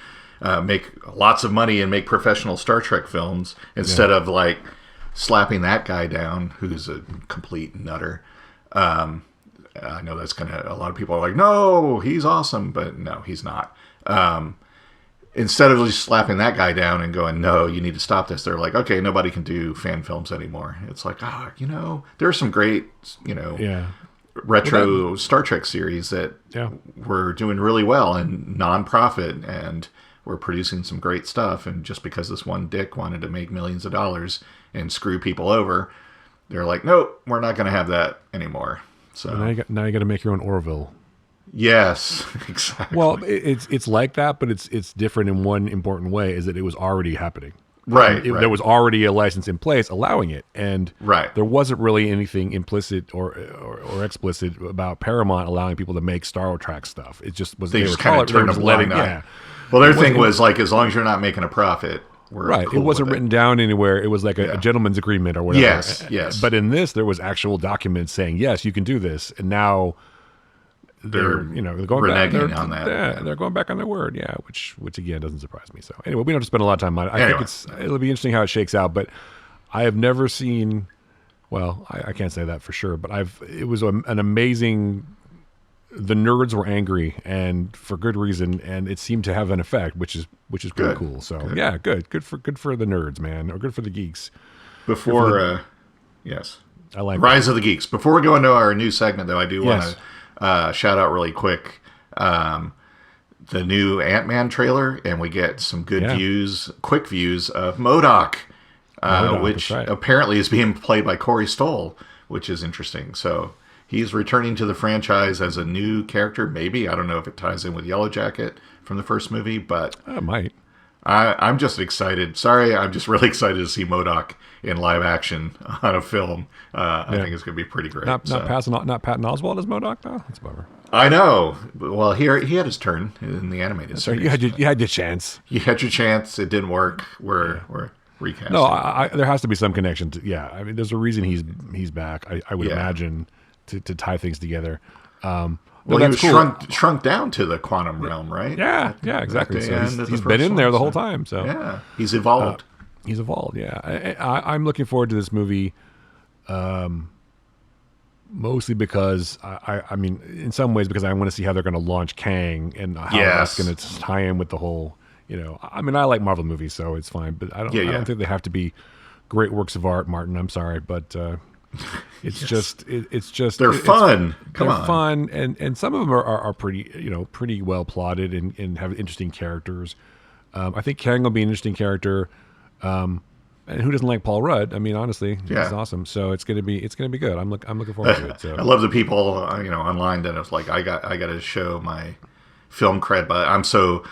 Speaker 2: make lots of money and make professional Star Trek films instead of like slapping that guy down who's a complete nutter. I know that's a lot of people are like, no, he's awesome, but no, he's not. Instead of just slapping that guy down and going, no, you need to stop this, they're like, okay, nobody can do fan films anymore. It's like, there are some great, retro Star Trek series that were doing really well and non-profit and were producing some great stuff. And just because this one dick wanted to make millions of dollars and screw people over, they're like, nope, we're not going to have that anymore. So
Speaker 1: now you got to make your own Orville.
Speaker 2: Yes, exactly.
Speaker 1: Well, it's like that, but it's different in one important way, is that it was already happening.
Speaker 2: Right,
Speaker 1: There was already a license in place allowing it, and there wasn't really anything implicit or explicit about Paramount allowing people to make Star Trek stuff. It just was
Speaker 2: they just kind of turned a blind eye. Well, their thing was like, as long as you're not making a profit, we're cool
Speaker 1: it wasn't
Speaker 2: with
Speaker 1: written down anywhere. It was like a gentleman's agreement or whatever.
Speaker 2: Yes.
Speaker 1: But in this, there was actual documents saying, yes, you can do this, and now they're going back
Speaker 2: on that.
Speaker 1: Yeah, they're going back on their word. Yeah, which again doesn't surprise me. So anyway, we don't have to spend a lot of time on it. I think it'll be interesting how it shakes out. But I have never seen. Well, I can't say that for sure. But it was an amazing. The nerds were angry, and for good reason, and it seemed to have an effect, which is pretty cool. So good for the nerds, man, or good for the geeks.
Speaker 2: Before, yes,
Speaker 1: I like
Speaker 2: Rise of the Geeks. Before we go into our new segment, though, I do want to. Shout out really quick the new Ant-Man trailer, and we get some good quick views of MODOK, which apparently is being played by Corey Stoll, which is interesting. So he's returning to the franchise as a new character, maybe. I don't know if it ties in with Yellow Jacket from the first movie, but
Speaker 1: it might.
Speaker 2: I'm just excited. Sorry, I'm just really excited to see MODOK in live action on a film. I think it's going to be pretty great.
Speaker 1: Not Patton Oswalt as MODOK, though? That's a bummer.
Speaker 2: I know. Well, he had his turn in the animated series.
Speaker 1: You had your chance.
Speaker 2: You had your chance. It didn't work. We're recasting.
Speaker 1: No, there has to be some connection to. I mean, there's a reason he's back. I would imagine to tie things together.
Speaker 2: Well, he was shrunk down to the quantum realm, right?
Speaker 1: Yeah, exactly. So he's been in there the whole time. So
Speaker 2: yeah, he's evolved.
Speaker 1: Yeah. I'm looking forward to this movie, mostly because I mean, in some ways because I want to see how they're going to launch Kang and how that's going to tie in with the whole. I mean, I like Marvel movies, so it's fine. But I don't think they have to be great works of art, Martin. I'm sorry, but. It's just
Speaker 2: they're fun.
Speaker 1: They're fun, and some of them are pretty well plotted and have interesting characters. I think Kang will be an interesting character. And who doesn't like Paul Rudd? I mean, honestly, he's awesome. So it's gonna be good. I'm looking forward to it. So.
Speaker 2: I love the people online that it's like I got to show my film cred, but I'm so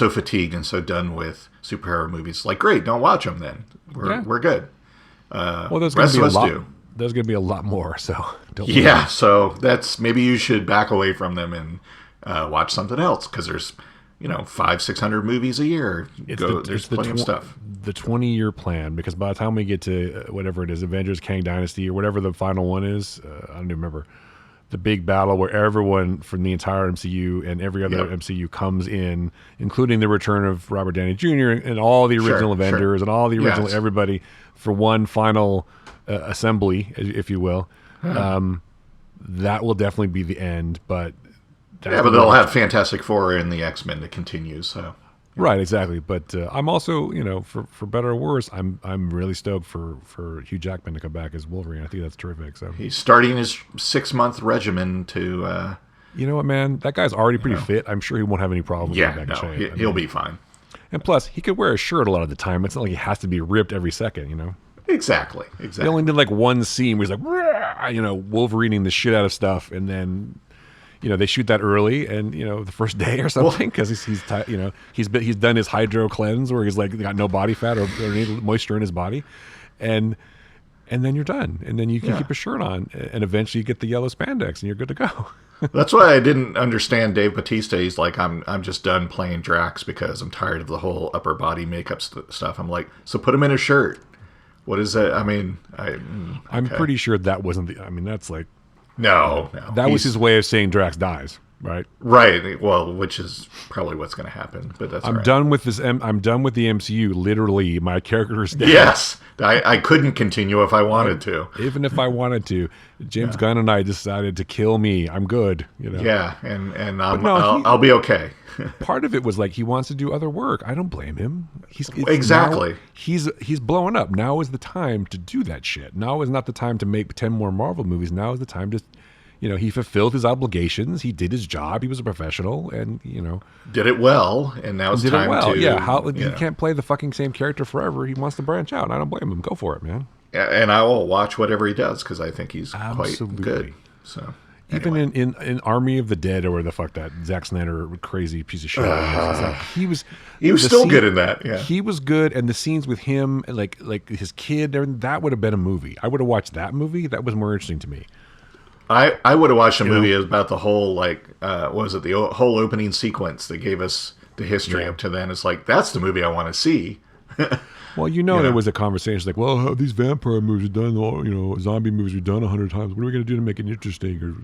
Speaker 2: fatigued and so done with superhero movies. Like, great, don't watch them then. We're good.
Speaker 1: Well, there's going to be a lot. There's going to be a lot more, so don't worry.
Speaker 2: So that's maybe you should back away from them and watch something else because there's 500-600 movies a year. There's plenty of stuff.
Speaker 1: The 20-year plan, because by the time we get to whatever it is, Avengers, Kang Dynasty, or whatever the final one is, I don't even remember. the big battle where everyone from the entire MCU and every other
Speaker 2: Yep.
Speaker 1: MCU comes in, including the return of Robert Downey Jr. and all the original Avengers and all the original everybody for one final assembly, if you will. That will definitely be the end, but
Speaker 2: but they'll have Fantastic Four and the X-Men to continue. So
Speaker 1: right, exactly. But I'm also, for better or worse, I'm really stoked for Hugh Jackman to come back as Wolverine. I think that's terrific. So
Speaker 2: he's starting his 6-month regimen to.
Speaker 1: You know what, man? That guy's already pretty fit. I'm sure he won't have any problems.
Speaker 2: Yeah, he'll be fine.
Speaker 1: And plus, he could wear a shirt a lot of the time. It's not like he has to be ripped every second.
Speaker 2: Exactly.
Speaker 1: They only did like one scene where he's like, Wolverining the shit out of stuff, and then, they shoot that early, and the first day or something, because he's done his hydro cleanse where he's like got no body fat or any moisture in his body, and then you're done, and then you can keep a shirt on, and eventually you get the yellow spandex, and you're good to go.
Speaker 2: That's why I didn't understand Dave Bautista. He's like, I'm just done playing Drax because I'm tired of the whole upper body makeup stuff. I'm like, so put him in a shirt. What is that? I mean,
Speaker 1: I'm pretty sure that wasn't that's like
Speaker 2: no.
Speaker 1: That was his way of saying Drax dies, right?
Speaker 2: Right. Well, which is probably what's going to happen. But that's
Speaker 1: I'm done with this. I'm done with the MCU. Literally, my character is dead.
Speaker 2: Yes, I couldn't continue if I wanted to.
Speaker 1: Even if I wanted to, James Gunn and I decided to kill me. I'm good.
Speaker 2: Yeah, and I'll be okay.
Speaker 1: Part of it was like he wants to do other work. I don't blame him.
Speaker 2: Exactly.
Speaker 1: He's blowing up. Now is the time to do that shit. Now is not the time to make 10 more Marvel movies. Now is the time to, he fulfilled his obligations. He did his job. He was a professional, and
Speaker 2: did it well. And now it's time to
Speaker 1: you can't play the fucking same character forever. He wants to branch out. And I don't blame him. Go for it, man.
Speaker 2: And I will watch whatever he does because I think he's quite good. So.
Speaker 1: Anyway. Even in Army of the Dead, or where the fuck that Zack Snyder crazy piece of shit he was
Speaker 2: still good in that. Yeah,
Speaker 1: he was good, and the scenes with him, like his kid, that would have been a movie. I would have watched that movie. That was more interesting to me.
Speaker 2: I would have watched a movie about the whole what was it, the whole opening sequence that gave us the history up to then. It's like that's the movie I want to see.
Speaker 1: Well, there was a conversation like, well, these vampire movies are done, zombie movies are done 100 times. What are we going to do to make it interesting? Or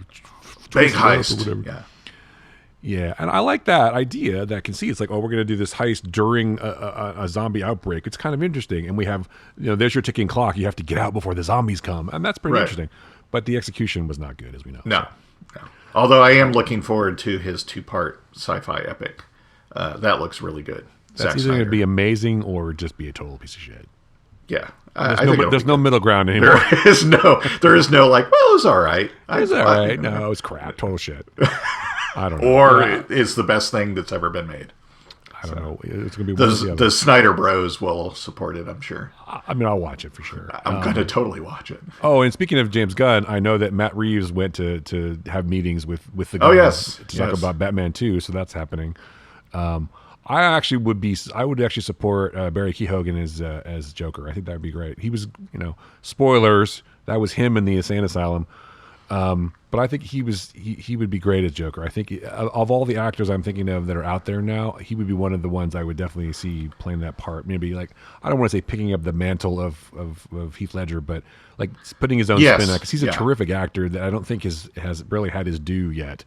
Speaker 2: big heist.
Speaker 1: Or whatever. Yeah, and I like that idea, that conceit. It's like, we're going to do this heist during a zombie outbreak. It's kind of interesting. And we have, there's your ticking clock. You have to get out before the zombies come. And that's pretty interesting. But the execution was not good, as we know.
Speaker 2: No. Although I am looking forward to his 2-part sci-fi epic. That looks really good.
Speaker 1: That's either going to be amazing or just be a total piece of shit.
Speaker 2: Yeah.
Speaker 1: There's no middle ground anymore.
Speaker 2: There is no like, well, it was all right.
Speaker 1: It's all right. No, it's crap. Total shit. I don't know.
Speaker 2: Or it's the best thing that's ever been made.
Speaker 1: I don't know. It's going to be
Speaker 2: the Snyder Bros will support it, I'm sure.
Speaker 1: I'll watch it for sure.
Speaker 2: I'm going to totally watch it.
Speaker 1: Oh, and speaking of James Gunn, I know that Matt Reeves went to have meetings with the Gunns to talk about Batman 2, so that's happening. I would actually support Barry Keoghan as Joker. I think that would be great. He was, spoilers, that was him in the insane asylum. But I think he would be great as Joker. I think of all the actors I'm thinking of that are out there now, he would be one of the ones I would definitely see playing that part. Maybe like, I don't want to say picking up the mantle of Heath Ledger, but like putting his own spin on it, because he's a terrific actor that I don't think has really had his due yet.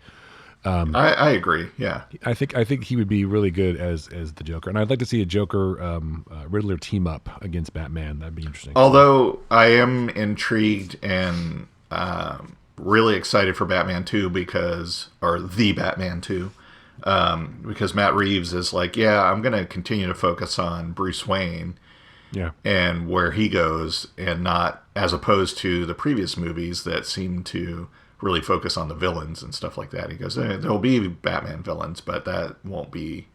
Speaker 2: I agree. Yeah,
Speaker 1: I think he would be really good as the Joker, and I'd like to see a Joker Riddler team up against Batman. That'd be interesting.
Speaker 2: Although I am intrigued and really excited for Batman 2 because Matt Reeves is like, I'm going to continue to focus on Bruce Wayne.
Speaker 1: Yeah,
Speaker 2: and where he goes, and not as opposed to the previous movies that seem to really focus on the villains and stuff like that. He goes, there'll be Batman villains, but that won't be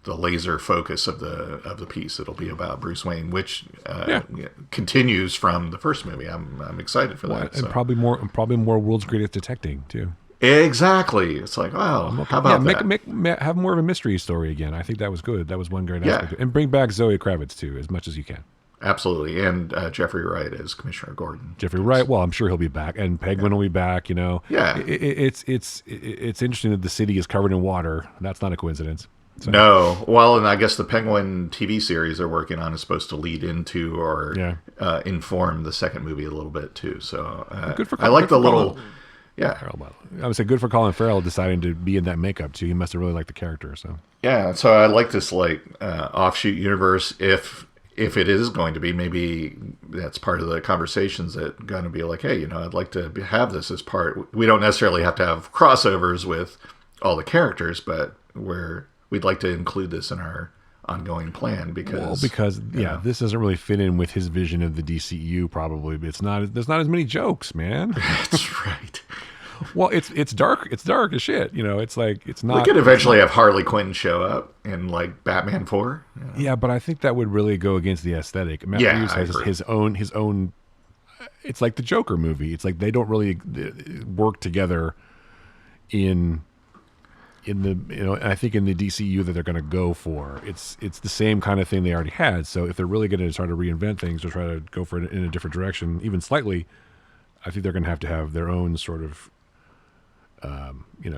Speaker 2: the laser focus of the piece. It'll be about Bruce Wayne, which continues from the first movie. I'm excited for that.
Speaker 1: And probably more World's Greatest Detecting too.
Speaker 2: Exactly. It's like, wow, how about that?
Speaker 1: Have more of a mystery story again. I think that was good. That was one great aspect. And bring back Zoe Kravitz too, as much as you can.
Speaker 2: Absolutely, and Jeffrey Wright as Commissioner Gordon.
Speaker 1: Jeffrey Wright, well, I'm sure he'll be back, and Penguin will be back.
Speaker 2: Yeah,
Speaker 1: it's interesting that the city is covered in water. That's not a coincidence.
Speaker 2: So. No, well, and I guess the Penguin TV series they're working on is supposed to lead into or inform the second movie a little bit too. So
Speaker 1: good for
Speaker 2: I like the little. Yeah.
Speaker 1: I would say good for Colin Farrell deciding to be in that makeup too. He must have really liked the character. So
Speaker 2: Yeah, so I like this like offshoot universe. If it is going to be, maybe that's part of the conversations that going to be like, hey, I'd like to have this as part. We don't necessarily have to have crossovers with all the characters, but we'd like to include this in our ongoing plan because
Speaker 1: this doesn't really fit in with his vision of the DCU. Probably, but there's not as many jokes, man.
Speaker 2: That's right.
Speaker 1: Well, it's dark. It's dark as shit. It's like it's not.
Speaker 2: We could eventually have Harley Quinn show up in like Batman 4.
Speaker 1: Yeah, but I think that would really go against the aesthetic. Matt Reeves has his own. It's like the Joker movie. It's like they don't really work together in the I think in the DCU that they're going to go for. It's the same kind of thing they already had. So if they're really going to try to reinvent things or try to go for it in a different direction, even slightly, I think they're going to have their own sort of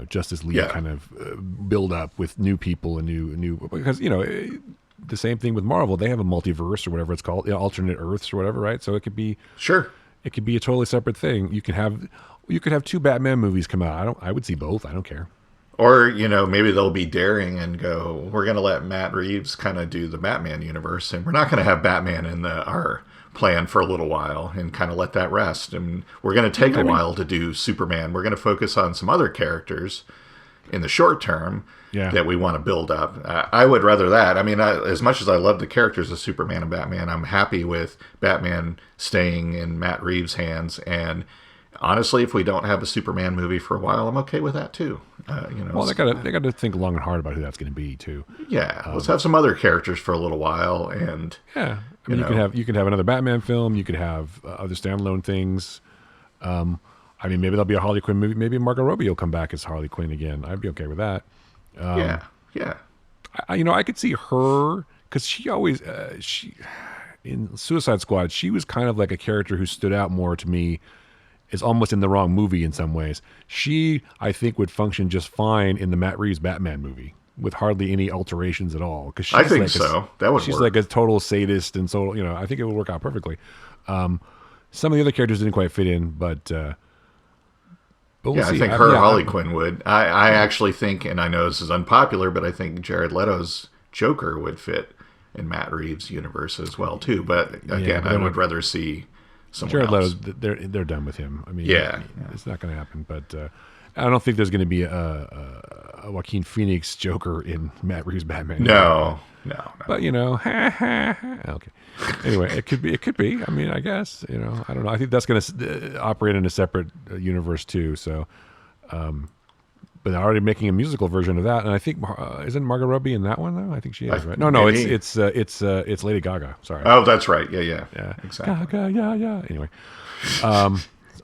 Speaker 1: Justice League kind of build up with new people and new because the same thing with Marvel. They have a multiverse or whatever it's called, alternate Earths or whatever, right? So it could be it could be a totally separate thing. You could have two Batman movies come out. I would see both. I don't care.
Speaker 2: Or maybe they'll be daring and go, we're going to let Matt Reeves kind of do the Batman universe, and we're not going to have Batman in our plan for a little while and kind of let that rest. And we're going to take a while to do Superman. We're going to focus on some other characters in the short term that we want to build up. I would rather that. I mean, as much as I love the characters of Superman and Batman, I'm happy with Batman staying in Matt Reeves' hands. And honestly, if we don't have a Superman movie for a while, I'm okay with that too.
Speaker 1: Well, they got to think long and hard about who that's going to be too.
Speaker 2: Yeah, let's have some other characters for a little while, and
Speaker 1: I mean, you could have another Batman film. You could have other standalone things. I mean, maybe there'll be a Harley Quinn movie. Maybe Margot Robbie will come back as Harley Quinn again. I'd be okay with that.
Speaker 2: Yeah.
Speaker 1: I could see her because she always in Suicide Squad, she was kind of like a character who stood out more to me. Is almost in the wrong movie in some ways. She, I think, would function just fine in the Matt Reeves Batman movie with hardly any alterations at all. Because
Speaker 2: I think so. That would.
Speaker 1: She's
Speaker 2: work.
Speaker 1: like a total sadist, and so I think it would work out perfectly. Some of the other characters didn't quite fit in, but we'll see.
Speaker 2: I think Harley Quinn would. I actually think, and I know this is unpopular, but I think Jared Leto's Joker would fit in Matt Reeves' universe as well too. But again, I would rather see.
Speaker 1: Jared Leto, they're done with him. I mean, it's not going to happen. But I don't think there's going to be a Joaquin Phoenix Joker in Matt Reeves' Batman.
Speaker 2: No.
Speaker 1: But okay. Anyway, it could be. I mean, I guess I don't know. I think that's going to operate in a separate universe too. So, but they're already making a musical version of that, and I think isn't Margot Robbie in that one though? I think she is, right? No, it's Lady Gaga. Sorry.
Speaker 2: Oh, that's right. Yeah. Exactly.
Speaker 1: Gaga, yeah. Anyway.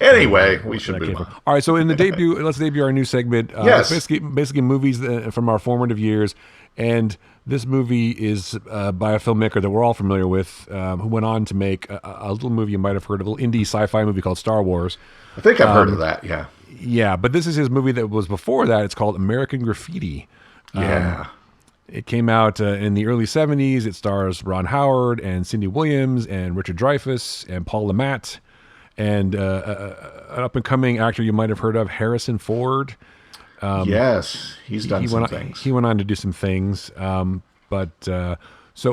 Speaker 2: Anyway, we should move on.
Speaker 1: All right, so in the let's debut our new segment.
Speaker 2: Yes.
Speaker 1: Basically movies from our formative years, and this movie is by a filmmaker that we're all familiar with, who went on to make a little movie you might have heard of, a little indie sci-fi movie called Star Wars.
Speaker 2: I think I've heard of that. Yeah.
Speaker 1: Yeah, but this is his movie that was before that. It's called American Graffiti.
Speaker 2: Yeah.
Speaker 1: It came out in the early 70s. It stars Ron Howard and Cindy Williams and Richard Dreyfuss and Paul Le Mat and an up-and-coming actor you might have heard of, Harrison Ford.
Speaker 2: Yes, he's done some things.
Speaker 1: He went on to do some things. So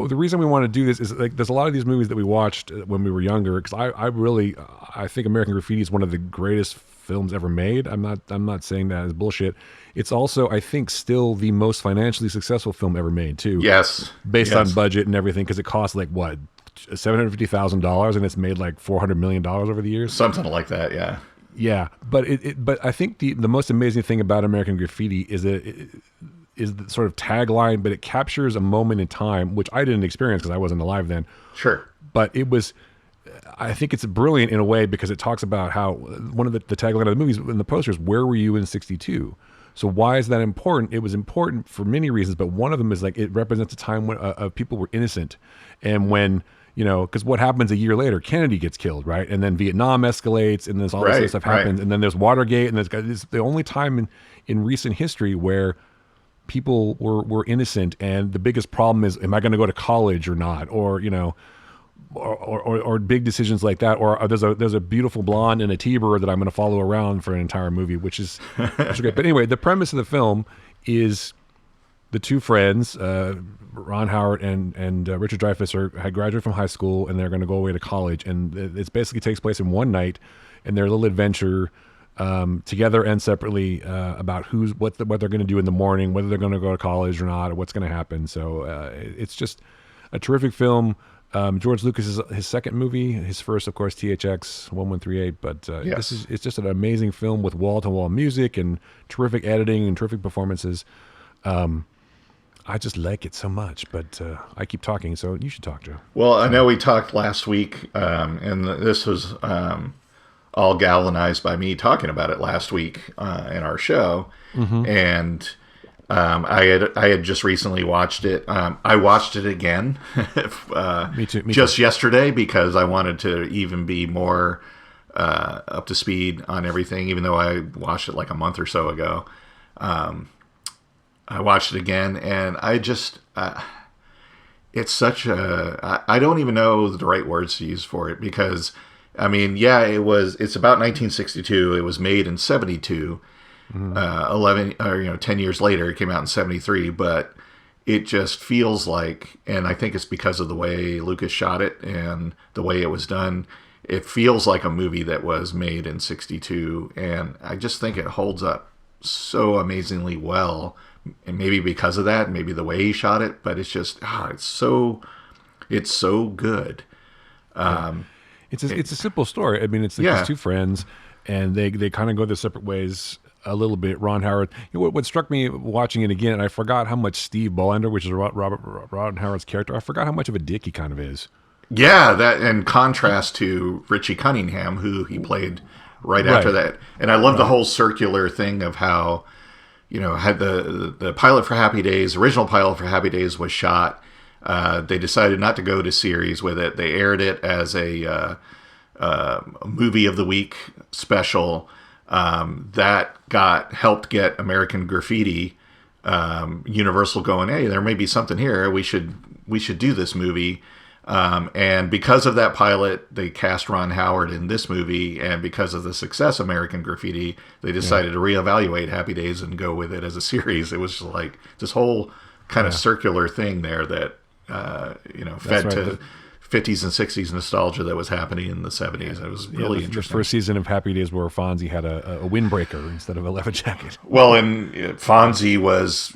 Speaker 1: the reason we want to do this is like there's a lot of these movies that we watched when we were younger because I think American Graffiti is one of the greatest films ever made. I'm not saying that as bullshit. It's also, I think, still the most financially successful film ever made too.
Speaker 2: Yes,
Speaker 1: based on budget and everything, because it cost like what $750,000 and it's made like $400 million over the years,
Speaker 2: something like that. Yeah.
Speaker 1: Yeah, but but I think the most amazing thing about American Graffiti is that is the sort of tagline, but it captures a moment in time which I didn't experience because I wasn't alive then.
Speaker 2: Sure,
Speaker 1: but it was. I think it's brilliant in a way because it talks about how one of the tagline of the movies in the posters, where were you in '62? So why is that important? It was important for many reasons, but one of them is like it represents a time when people were innocent, and when because what happens a year later, Kennedy gets killed, right, and then Vietnam escalates, and there's all this other stuff happens, and then there's Watergate, and it's the only time in recent history where people were innocent, and the biggest problem is, am I going to go to college or not, or or big decisions like that, or there's a beautiful blonde and a T-bird that I'm going to follow around for an entire movie, which is great. But anyway, the premise of the film is the two friends, Ron Howard and Richard Dreyfuss, had graduated from high school and they're going to go away to college, and it basically takes place in one night, and their little adventure together and separately about what they're going to do in the morning, whether they're going to go to college or not, or what's going to happen. So it's just a terrific film. George Lucas' his second movie, his first, of course, THX 1138. But
Speaker 2: Yes.
Speaker 1: it's just an amazing film with wall-to-wall music and terrific editing and terrific performances. I just like it so much, but I keep talking, so you should talk, Joe.
Speaker 2: Well, I know we talked last week, and this was all galvanized by me talking about it last week in our show. And I had just recently watched it. I watched it again
Speaker 1: Me too.
Speaker 2: just yesterday because I wanted to even be more up to speed on everything, even though I watched it like a month or so ago. I watched it again, and I just it's such a I don't even know the right words to use for it, because I mean, yeah, it's about 1962. It was made in 72. 11 or 10 years later, it came out in 73, but it just feels like, and I think it's because of the way Lucas shot it and the way it was done, it feels like a movie that was made in 62, and I just think it holds up so amazingly well. And maybe because of that, maybe the way he shot it, but it's just it's so good.
Speaker 1: It's a simple story. I mean, it's like these two friends, and they kind of go their separate ways a little bit. Ron Howard. What struck me watching it again, and I forgot how much Steve Bolander, which is Ron Howard's character, I forgot how much of a dick he kind of is.
Speaker 2: Yeah, that in contrast to Richie Cunningham, who he played right after that. And I love the whole circular thing of how, had the pilot for Happy Days, original pilot for Happy Days was shot. They decided not to go to series with it. They aired it as a movie of the week special. That helped get American Graffiti, Universal going, hey, there may be something here. We should do this movie. And because of that pilot, they cast Ron Howard in this movie. And because of the success of American Graffiti, they decided to reevaluate Happy Days and go with it as a series. It was just like this whole kind of circular thing there that, fed to 50s and 60s nostalgia that was happening in the 70s. It was really interesting.
Speaker 1: The first season of Happy Days where Fonzie had a windbreaker instead of a leather jacket.
Speaker 2: Well, and Fonzie was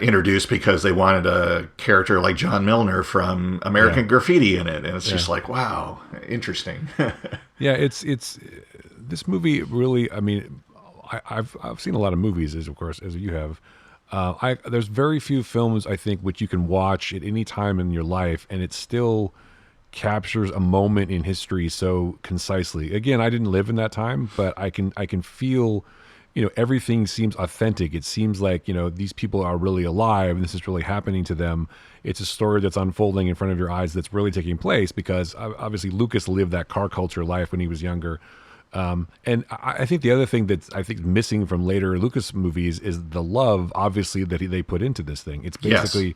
Speaker 2: introduced because they wanted a character like John Milner from American Graffiti in it, and it's just like, wow, interesting.
Speaker 1: It's this movie really. I mean, I've seen a lot of movies, of course, as you have. There's very few films, I think, which you can watch at any time in your life, and it still captures a moment in history so concisely. Again, I didn't live in that time, but I can feel, everything seems authentic. It seems like, these people are really alive and this is really happening to them. It's a story that's unfolding in front of your eyes that's really taking place because obviously Lucas lived that car culture life when he was younger. And I think the other thing that I think is missing from later Lucas movies is the love, obviously, that they put into this thing. It's basically,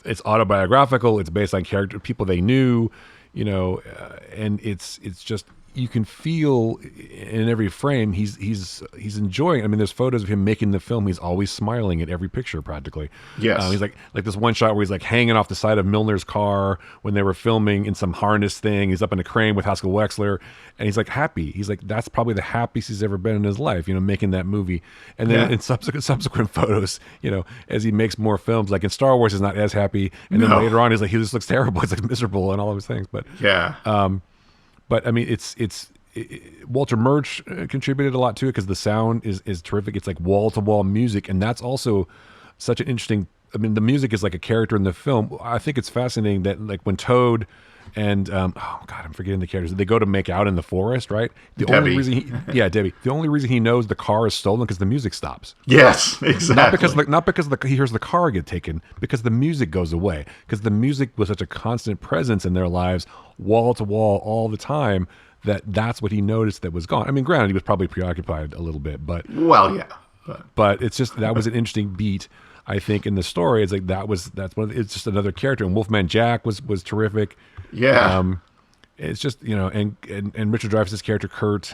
Speaker 1: it's autobiographical. It's based on character, people they knew, and it's just, you can feel in every frame he's enjoying. I mean, there's photos of him making the film. He's always smiling at every picture, practically.
Speaker 2: Yes,
Speaker 1: he's like this one shot where he's like hanging off the side of Milner's car when they were filming in some harness thing. He's up in a crane with Haskell Wexler, and he's like happy. He's like, that's probably the happiest he's ever been in his life, making that movie. And then in subsequent photos, as he makes more films, like in Star Wars, he's not as happy, and then later on, he's like, he just looks terrible. He's like miserable and all of his things. But But I mean, Walter Murch contributed a lot to it because the sound is terrific. It's like wall to wall music, and that's also such an interesting. I mean, the music is like a character in the film. I think it's fascinating that like when Toad and oh god, I'm forgetting the characters. They go to make out in the forest, right?
Speaker 2: Debbie.
Speaker 1: Debbie. The only reason he knows the car is stolen because the music stops.
Speaker 2: Yes, exactly.
Speaker 1: Not because he hears the car get taken, because the music goes away. Because the music was such a constant presence in their lives, wall to wall, all the time. That's what he noticed that was gone. I mean, granted, he was probably preoccupied a little bit, but
Speaker 2: well, yeah.
Speaker 1: But it's just that was an interesting beat. I think in the story, it's like it's just another character. And Wolfman Jack was terrific.
Speaker 2: Yeah.
Speaker 1: It's just and Richard Dreyfuss's character Kurt,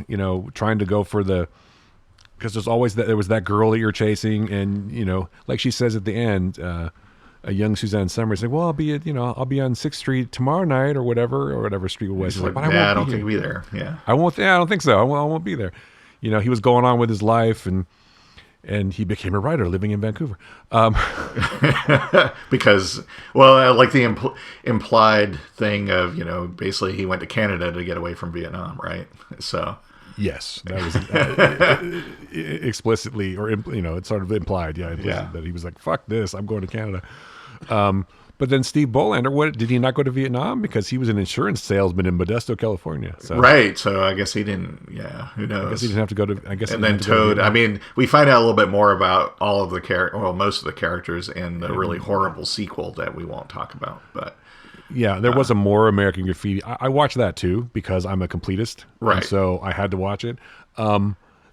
Speaker 1: trying to go for because there's always there was that girl that you're chasing, and like she says at the end, a young Suzanne Summers like, well, I'll be on 6th Street tomorrow night or whatever street it was.
Speaker 2: He's like,
Speaker 1: but
Speaker 2: I don't think I'll be there. Yeah.
Speaker 1: I won't. Yeah, I don't think so. I won't be there. He was going on with his life, and he became a writer living in Vancouver.
Speaker 2: Because, well, like the implied thing of, basically he went to Canada to get away from Vietnam, right? So.
Speaker 1: Yes, that was explicitly, or it's sort of implied, that he was like, "Fuck this, I'm going to Canada." But then Steve Bolander, what did he not go to Vietnam because he was an insurance salesman in Modesto, California? So,
Speaker 2: right. So I guess he didn't. Yeah, who knows?
Speaker 1: I guess he didn't have to go to. I guess.
Speaker 2: And then Toad. I mean, we find out a little bit more about all of the most of the characters in the really horrible sequel that we won't talk about, but.
Speaker 1: Yeah, there was a more American Graffiti. I watched that too because I'm a completist,
Speaker 2: right?
Speaker 1: So I had to watch it.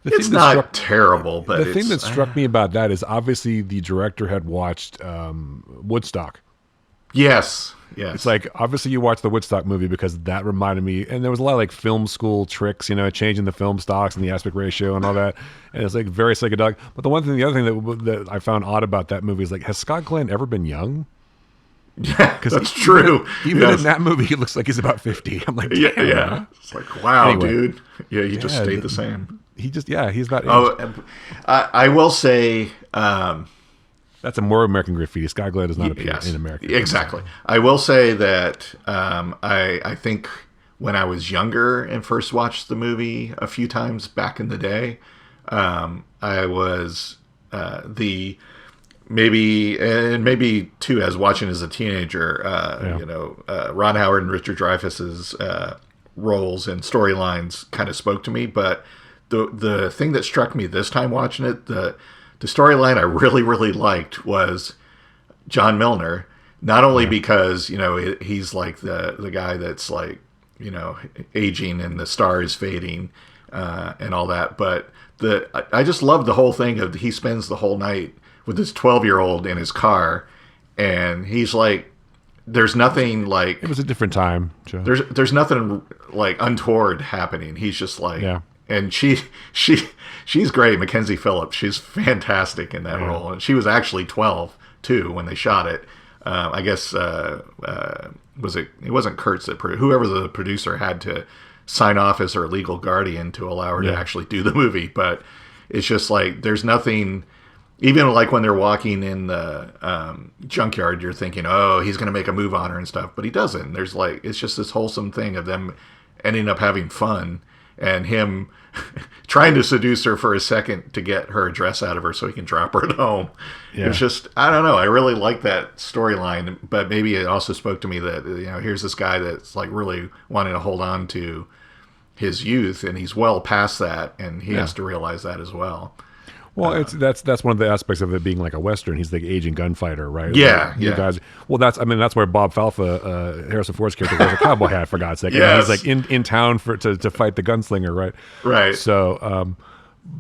Speaker 2: It's not terrible, but
Speaker 1: the thing that struck me about that is obviously the director had watched Woodstock.
Speaker 2: Yes.
Speaker 1: It's like obviously you watched the Woodstock movie because that reminded me, and there was a lot of like film school tricks, changing the film stocks and the aspect ratio and all that, and it's like very psychedelic. But the other thing that I found odd about that movie is like, has Scott Glenn ever been young?
Speaker 2: Yeah, that's true.
Speaker 1: Even in that movie, he looks like he's about 50. I'm like, damn,
Speaker 2: yeah. It's like, wow, dude. Yeah, he just stayed the same.
Speaker 1: He's about.
Speaker 2: I will say
Speaker 1: that's a more American Graffiti. Scott Glenn does not appear in American.
Speaker 2: Exactly. I will say that I think when I was younger and first watched the movie a few times back in the day, I was maybe too, as watching as a teenager, Ron Howard and Richard Dreyfuss's roles and storylines kind of spoke to me. But the thing that struck me this time watching it, the storyline I really, really liked was John Milner. Not only because he's like the guy that's like aging and the star is fading and all that, but I just love the whole thing of he spends the whole night with his 12-year-old in his car, and he's like, there's nothing like...
Speaker 1: It was a different time, Joe.
Speaker 2: There's nothing like untoward happening. He's just like...
Speaker 1: Yeah.
Speaker 2: And she's great. Mackenzie Phillips, she's fantastic in that role. And she was actually 12, too, when they shot it. I guess, it wasn't Kurtz that... Whoever the producer had to sign off as her legal guardian to allow her to actually do the movie. But it's just like, there's nothing... Even like when they're walking in the junkyard, you're thinking, oh, he's going to make a move on her and stuff. But he doesn't. There's like, it's just this wholesome thing of them ending up having fun and him trying to seduce her for a second to get her address out of her so he can drop her at home. Yeah. It's just, I don't know. I really like that storyline. But maybe it also spoke to me that, here's this guy that's like really wanting to hold on to his youth, and he's well past that. And he has to realize that as well.
Speaker 1: Well, that's one of the aspects of it being like a Western. He's the aging gunfighter, right?
Speaker 2: Yeah,
Speaker 1: you guys. Well, that's where Bob Falfa, Harrison Ford's character, wears a cowboy hat, for God's sake.
Speaker 2: Yes.
Speaker 1: He's like in town to fight the gunslinger, right?
Speaker 2: Right.
Speaker 1: So,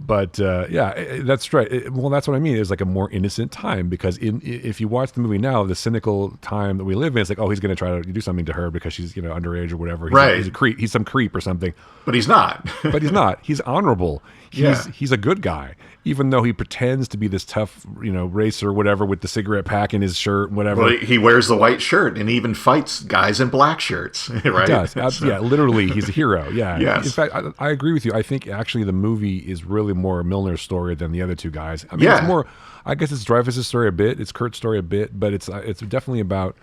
Speaker 1: that's right. Well, that's what I mean. It's like a more innocent time because if you watch the movie now, the cynical time that we live in, it's like, oh, he's going to try to do something to her because she's underage or whatever. He's a creep. He's some creep or something.
Speaker 2: But he's not.
Speaker 1: But he's not. He's honorable. He's a good guy, even though he pretends to be this tough, racer, whatever, with the cigarette pack in his shirt, whatever.
Speaker 2: Well, he wears the white shirt and even fights guys in black shirts, right?
Speaker 1: He does. Yeah, literally, he's a hero. Yeah.
Speaker 2: Yes.
Speaker 1: In fact, I agree with you. I think actually the movie is really more Milner's story than the other two guys. I mean, it's more. I guess it's Dreyfuss's story a bit. It's Kurt's story a bit, but it's definitely about.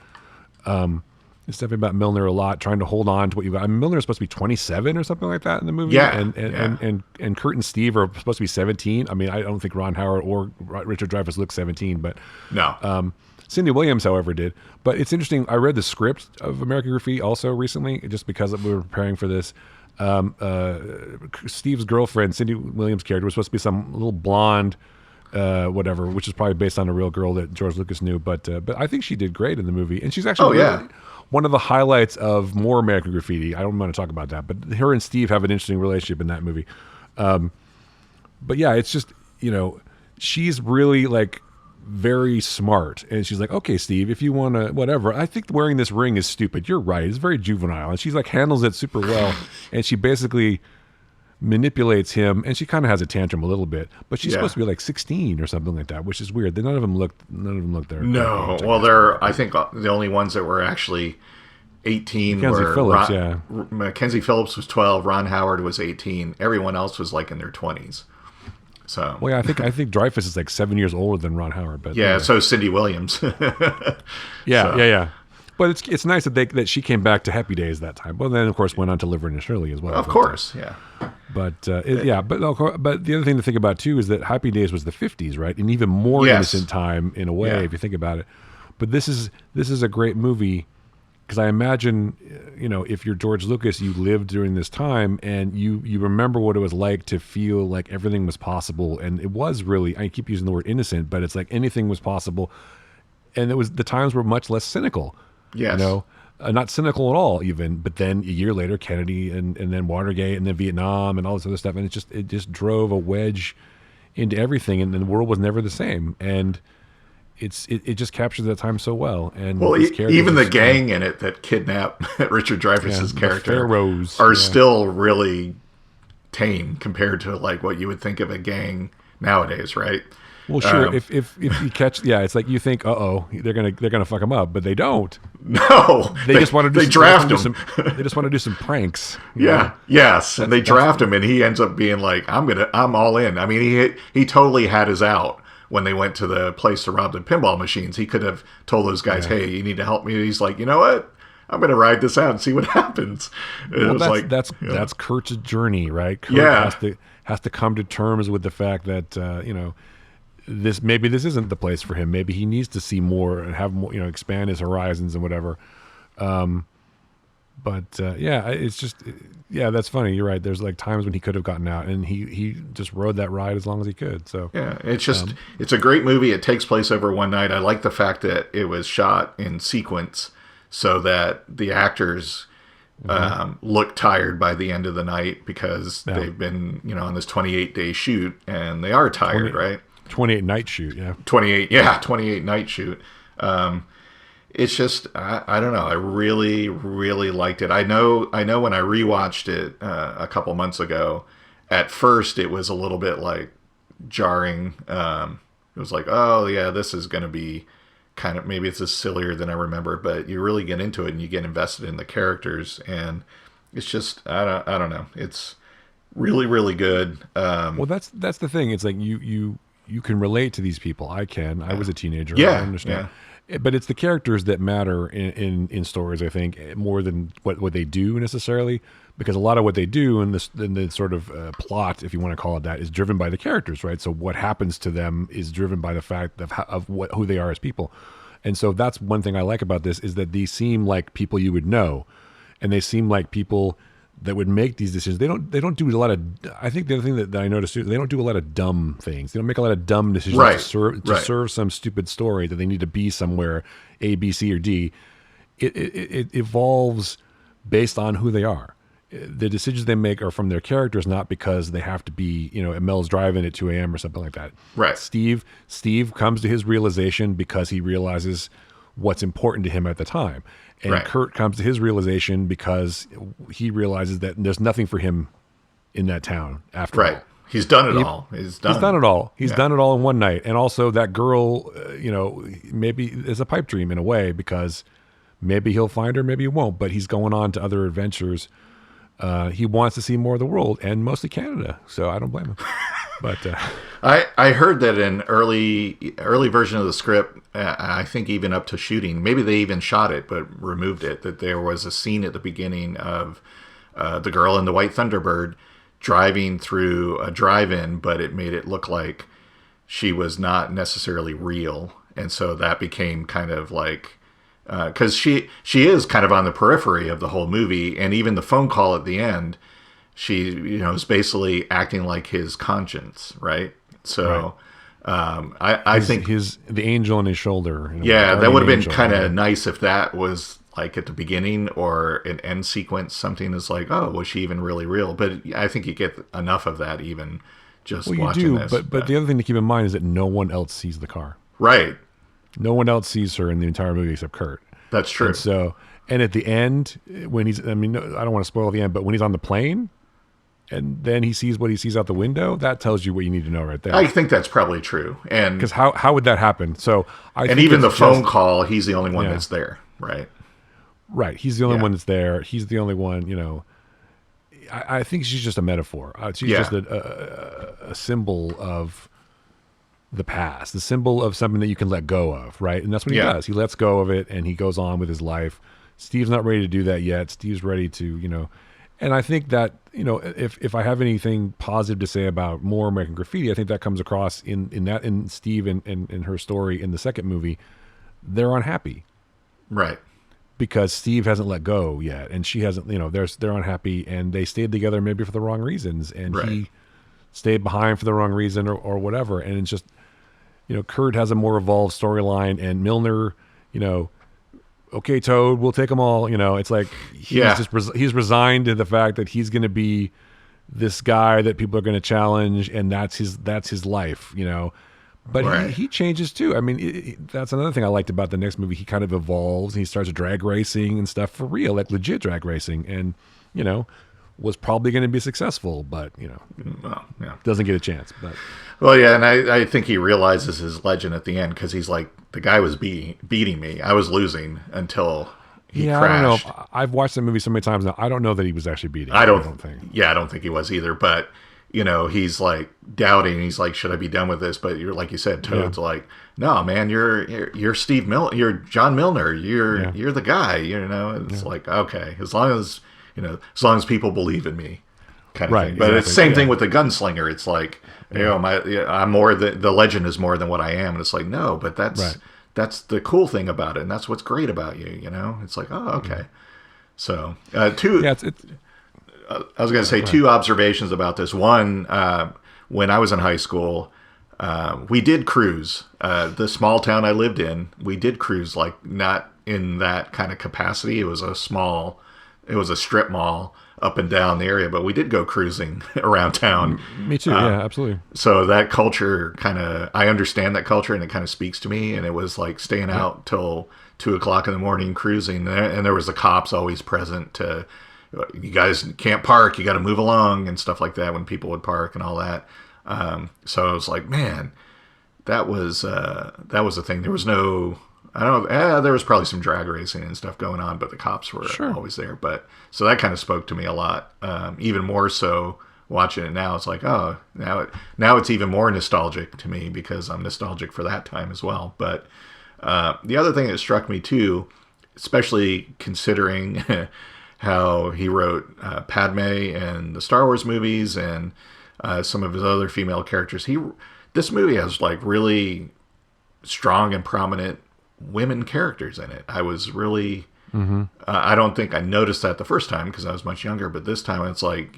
Speaker 1: It's definitely about Milner a lot, trying to hold on to what you got. I mean, Milner is supposed to be 27 or something like that in the movie.
Speaker 2: Yeah.
Speaker 1: And Kurt and Steve are supposed to be 17. I mean, I don't think Ron Howard or Richard Dreyfuss look 17, but
Speaker 2: no.
Speaker 1: Cindy Williams, however, did. But it's interesting. I read the script of American Graffiti also recently, just because we were preparing for this. Steve's girlfriend, Cindy Williams' character, was supposed to be some little blonde, whatever, which is probably based on a real girl that George Lucas knew. But I think she did great in the movie, and she's actually one of the highlights of more American Graffiti. I don't want to talk about that, but her and Steve have an interesting relationship in that movie. But yeah, it's just she's really like very smart. And she's like, okay, Steve, if you want to, whatever. I think wearing this ring is stupid. You're right. It's very juvenile. And she's like, handles it super well. And she basically manipulates him. And she kind of has a tantrum a little bit. But she's supposed to be like 16 or something like that, which is weird. None of them looked there.
Speaker 2: No. Well, I think the only ones that were actually 18
Speaker 1: Mackenzie Phillips,
Speaker 2: Mackenzie Phillips was 12. Ron Howard was 18. Everyone else was like in their 20s. So
Speaker 1: well, yeah, I think Dreyfuss is like 7 years older than Ron Howard, but
Speaker 2: yeah, so is Cindy Williams.
Speaker 1: yeah. But it's nice that she came back to Happy Days that time. Well, then of course went on to Laverne and Shirley as well.
Speaker 2: Of course, yeah.
Speaker 1: But but the other thing to think about too is that Happy Days was the 50s, right? And even more innocent time in a way, if you think about it. But this is a great movie. Because I imagine, if you're George Lucas, you lived during this time and you remember what it was like to feel like everything was possible. And it was really, I keep using the word innocent, but it's like anything was possible. And the times were much less cynical.
Speaker 2: Yes.
Speaker 1: Not cynical at all even. But then a year later, Kennedy and then Watergate and then Vietnam and all this other stuff. And it just drove a wedge into everything. And the world was never the same. And it just captures that time so well. And
Speaker 2: even the gang in it that kidnap Richard Dreyfuss's character
Speaker 1: Pharaohs,
Speaker 2: are still really tame compared to like what you would think of a gang nowadays, right?
Speaker 1: Well, sure. If you catch, it's like you think, they're gonna fuck him up, but they don't.
Speaker 2: No,
Speaker 1: they just want to.
Speaker 2: They draft him.
Speaker 1: They just want to do some pranks.
Speaker 2: Yes, and they draft him, and he ends up being like, I'm all in. I mean, he totally had his out. When they went to the place to rob the pinball machines, he could have told those guys, "Hey, you need to help me." He's like, "You know what? I'm going to ride this out and see what happens."
Speaker 1: That's Kurt's journey, right? Kurt has to come to terms with the fact that this isn't the place for him. Maybe he needs to see more and have more, expand his horizons and whatever. It's just that's funny. You're right. There's like times when he could have gotten out, and he just rode that ride as long as he could. So
Speaker 2: it's just it's a great movie. It takes place over one night. I like the fact that it was shot in sequence, so that the actors look tired by the end of the night because they've been on this 28-day shoot, and they are tired, right?
Speaker 1: 28 night shoot,
Speaker 2: 28 night shoot. It's just I don't know. I really, really liked it. I know. When I rewatched it a couple months ago, at first it was a little bit like jarring. It was like, oh yeah, this is going to be kind of, maybe it's sillier than I remember. But you really get into it and you get invested in the characters, and it's just I don't know. It's really, really good.
Speaker 1: Well, that's the thing. It's like you can relate to these people. I can. I was a teenager.
Speaker 2: Yeah,
Speaker 1: I understand. Yeah. But it's the characters that matter in stories, I think, more than what they do necessarily, because a lot of what they do in the sort of plot, if you want to call it that, is driven by the characters, right? So what happens to them is driven by the fact of who they are as people. And so that's one thing I like about this, is that these seem like people you would know, and they seem like people that would make these decisions. They don't do a lot of. I think the other thing that I noticed too, they don't do a lot of dumb things. They don't make a lot of dumb decisions to serve some stupid story that they need to be somewhere A, B, C, or D. It evolves based on who they are. The decisions they make are from their characters, not because they have to be at Mel's Drive-In at 2 a.m. or something like that.
Speaker 2: Right.
Speaker 1: Steve comes to his realization because he realizes what's important to him at the time. And Kurt comes to his realization because he realizes that there's nothing for him in that town after all.
Speaker 2: He's done it all. He's done it all.
Speaker 1: He's done it all in one night. And also that girl, maybe is a pipe dream in a way, because maybe he'll find her, maybe he won't, but he's going on to other adventures. He wants to see more of the world, and mostly Canada. So I don't blame him. But
Speaker 2: I heard that an early version of the script, I think even up to shooting, maybe they even shot it but removed it, that there was a scene at the beginning of the girl in the White Thunderbird driving through a drive-in, but it made it look like she was not necessarily real. And so that became kind of like, because she is kind of on the periphery of the whole movie, and even the phone call at the end, she is basically acting like his conscience, right? So I think
Speaker 1: the angel on his shoulder.
Speaker 2: That would have been kind of nice if that was like at the beginning or an end sequence. Something is like, oh, was she even really real? But I think you get enough of that even just watching this.
Speaker 1: But the other thing to keep in mind is that no one else sees the car.
Speaker 2: Right.
Speaker 1: No one else sees her in the entire movie except Kurt.
Speaker 2: That's true.
Speaker 1: And so, and at the end, when he's, I mean, I don't want to spoil the end, but when he's on the plane and then he sees what he sees out the window, that tells you what you need to know right there.
Speaker 2: I think that's probably true. And
Speaker 1: Because how would that happen? So I think
Speaker 2: even the
Speaker 1: it's
Speaker 2: phone
Speaker 1: just-
Speaker 2: call, he's the only one
Speaker 1: Yeah.
Speaker 2: that's there. Right.
Speaker 1: right? He's the only
Speaker 2: Yeah.
Speaker 1: one that's there. He's the only one. I think she's just a metaphor. She's
Speaker 2: Yeah.
Speaker 1: just a symbol of the past, the symbol of something that you can let go of, right? And that's what he
Speaker 2: Yeah.
Speaker 1: does. He lets go of it and he goes on with his life. Steve's not ready to do that yet. Steve's ready to, and I think that, if I have anything positive to say about more American Graffiti, I think that comes across in Steve and her story in the second movie. They're unhappy
Speaker 2: Right.
Speaker 1: because Steve hasn't let go yet, and she hasn't. They're unhappy, and they stayed together maybe for the wrong reasons, and
Speaker 2: Right.
Speaker 1: he stayed behind for the wrong reason or whatever. And it's just, Kurt has a more evolved storyline, and Milner, okay, Toad, we'll take them all. It's like
Speaker 2: Yeah.
Speaker 1: he's resigned to the fact that he's going to be this guy that people are going to challenge, and that's his life. But
Speaker 2: Right.
Speaker 1: he changes too. I mean, that's another thing I liked about the next movie. He kind of evolves. And he starts drag racing and stuff for real, like legit drag racing, and was probably going to be successful, but
Speaker 2: Well, yeah.
Speaker 1: doesn't get a chance. But
Speaker 2: Well, yeah, and I think he realizes his legend at the end because he's like, the guy was beating me. I was losing until he
Speaker 1: yeah,
Speaker 2: crashed.
Speaker 1: I don't know. I've watched the movie so many times now. I don't know that he was actually beating.
Speaker 2: I don't
Speaker 1: think.
Speaker 2: Yeah, I don't think he was either. But he's like doubting. He's like, should I be done with this? But you're like you said, Toad's like, no, man, you're Steve Milner. You're John Milner. You're the guy. It's like, okay, as long as people believe in me, kind of
Speaker 1: Right,
Speaker 2: thing. But it's the
Speaker 1: exactly,
Speaker 2: same
Speaker 1: yeah.
Speaker 2: thing with the gunslinger. It's like, I'm more the legend is more than what I am. And it's like, no, but that's
Speaker 1: Right.
Speaker 2: that's the cool thing about it, and that's what's great about you. It's like, oh, okay. So two.
Speaker 1: Yeah, it's
Speaker 2: I was going to say two observations about this. One, when I was in high school, we did cruise. The small town I lived in, we did cruise, like not in that kind of capacity. It was a strip mall up and down the area, but we did go cruising around town.
Speaker 1: me too. Yeah, absolutely.
Speaker 2: So that culture I understand that culture, and it kind of speaks to me. And it was like staying out till 2:00 in the morning cruising, and there was the cops always present to, you guys can't park, you got to move along and stuff like that when people would park and all that. So I was like, man, that was the thing. There was no, I don't know, there was probably some drag racing and stuff going on, but the cops were always there. But so that kind of spoke to me a lot. Even more so watching it now, it's like, oh, now it's even more nostalgic to me because I'm nostalgic for that time as well. But the other thing that struck me too, especially considering how he wrote Padme and the Star Wars movies and some of his other female characters, this movie has like really strong and prominent women characters in it. I was really, I don't think I noticed that the first time because I was much younger, but this time it's like,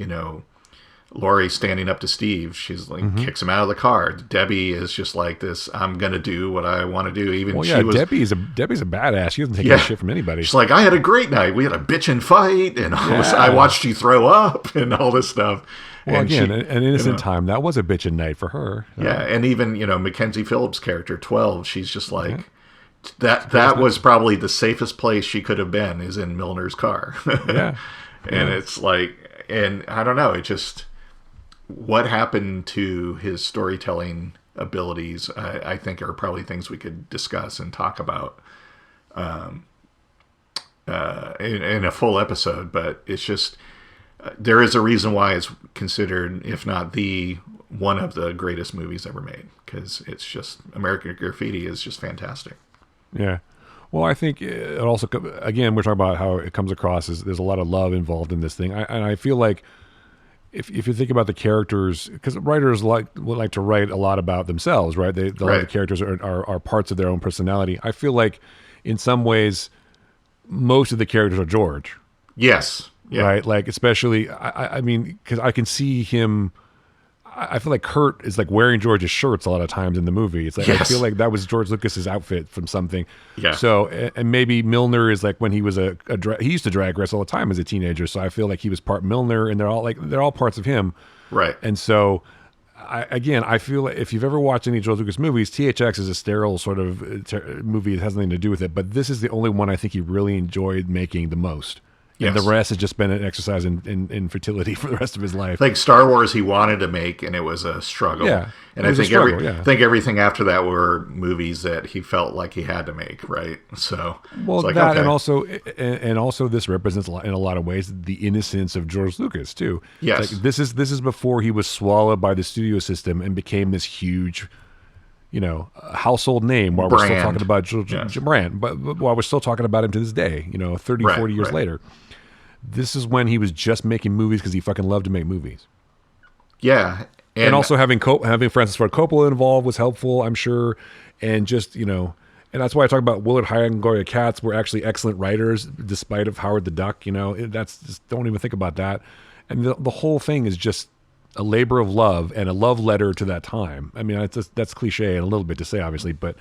Speaker 2: Lori standing up to Steve, she's like, kicks him out of the car. Debbie is just like this, I'm going to do what I want to do. Even
Speaker 1: Well,
Speaker 2: she
Speaker 1: yeah,
Speaker 2: was,
Speaker 1: Debbie's a badass. She doesn't take any shit from anybody.
Speaker 2: she's like, I had a great night. We had a bitchin' fight and all this. I watched you throw up and all this stuff.
Speaker 1: Well,
Speaker 2: and
Speaker 1: again,
Speaker 2: she,
Speaker 1: an innocent time. That was a bitchin' night for her.
Speaker 2: yeah, and even Mackenzie Phillips' character 12, she's just like that was probably the safest place she could have been is in Milner's car.
Speaker 1: Yeah.
Speaker 2: And it's like, and I don't know, it just, what happened to his storytelling abilities, I think are probably things we could discuss and talk about in a full episode. But it's just, there is a reason why it's considered, if not the one of the greatest movies ever made, because it's just, American Graffiti is just fantastic.
Speaker 1: Yeah. Well, I think it also, again, we're talking about how it comes across as there's a lot of love involved in this thing. And I feel like if you think about the characters, because writers would like to write a lot about themselves, right? A lot of the characters are parts of their own personality. I feel like in some ways, most of the characters are George.
Speaker 2: Yes. Yeah.
Speaker 1: Right? Like, especially, I mean, because I can see him, I feel like Kurt is like wearing George's shirts a lot of times in the movie. It's like, I feel like that was George Lucas's outfit from something.
Speaker 2: Yeah.
Speaker 1: So, and maybe Milner is like when he was he used to drag race all the time as a teenager. So I feel like he was part Milner, and they're all parts of him.
Speaker 2: Right.
Speaker 1: And so I feel like if you've ever watched any George Lucas movies, THX is a sterile sort of movie that has nothing to do with it. But this is the only one I think he really enjoyed making the most. And the rest has just been an exercise in fertility for the rest of his life.
Speaker 2: Like Star Wars, he wanted to make, and it was a struggle.
Speaker 1: Yeah,
Speaker 2: and I think think everything after that were movies that he felt like he had to make, right? So,
Speaker 1: well,
Speaker 2: like,
Speaker 1: that
Speaker 2: okay.
Speaker 1: and also this represents in a lot of ways the innocence of George Lucas too.
Speaker 2: Yes,
Speaker 1: like, this is before he was swallowed by the studio system and became this huge, household name. While we're still talking about George Brand, but while we're still talking about him to this day, 30, 40 years later. This is when he was just making movies because he fucking loved to make movies.
Speaker 2: Yeah.
Speaker 1: And also having Francis Ford Coppola involved was helpful, I'm sure. And just, and that's why I talk about Willard Hyatt and Gloria Katz were actually excellent writers, despite of Howard the Duck. That's just, don't even think about that. And the whole thing is just a labor of love and a love letter to that time. I mean, that's cliche and a little bit to say, obviously, but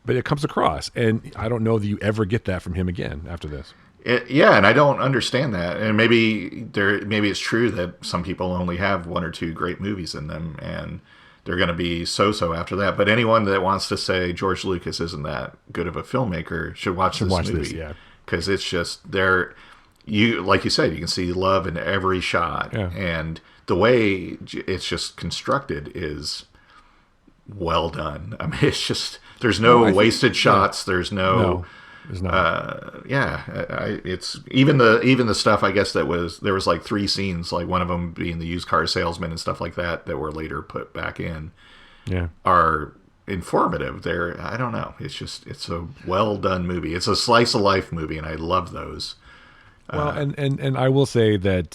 Speaker 1: it comes across. And I don't know that you ever get that from him again after this.
Speaker 2: And I don't understand that. And maybe it's true that some people only have one or two great movies in them, and they're going to be so-so after that. But anyone that wants to say George Lucas isn't that good of a filmmaker should watch this movie. Because it's just like you said, you can see love in every shot, and the way it's just constructed is well done. I mean, it's just there's no wasted shots. There's no. There's not. It's even the stuff, I guess, there was like 3 scenes, like one of them being the used car salesman and stuff like that were later put back in. Yeah, are informative. I don't know. It's a well done movie. It's a slice of life movie, and I love those.
Speaker 1: Well, and I will say that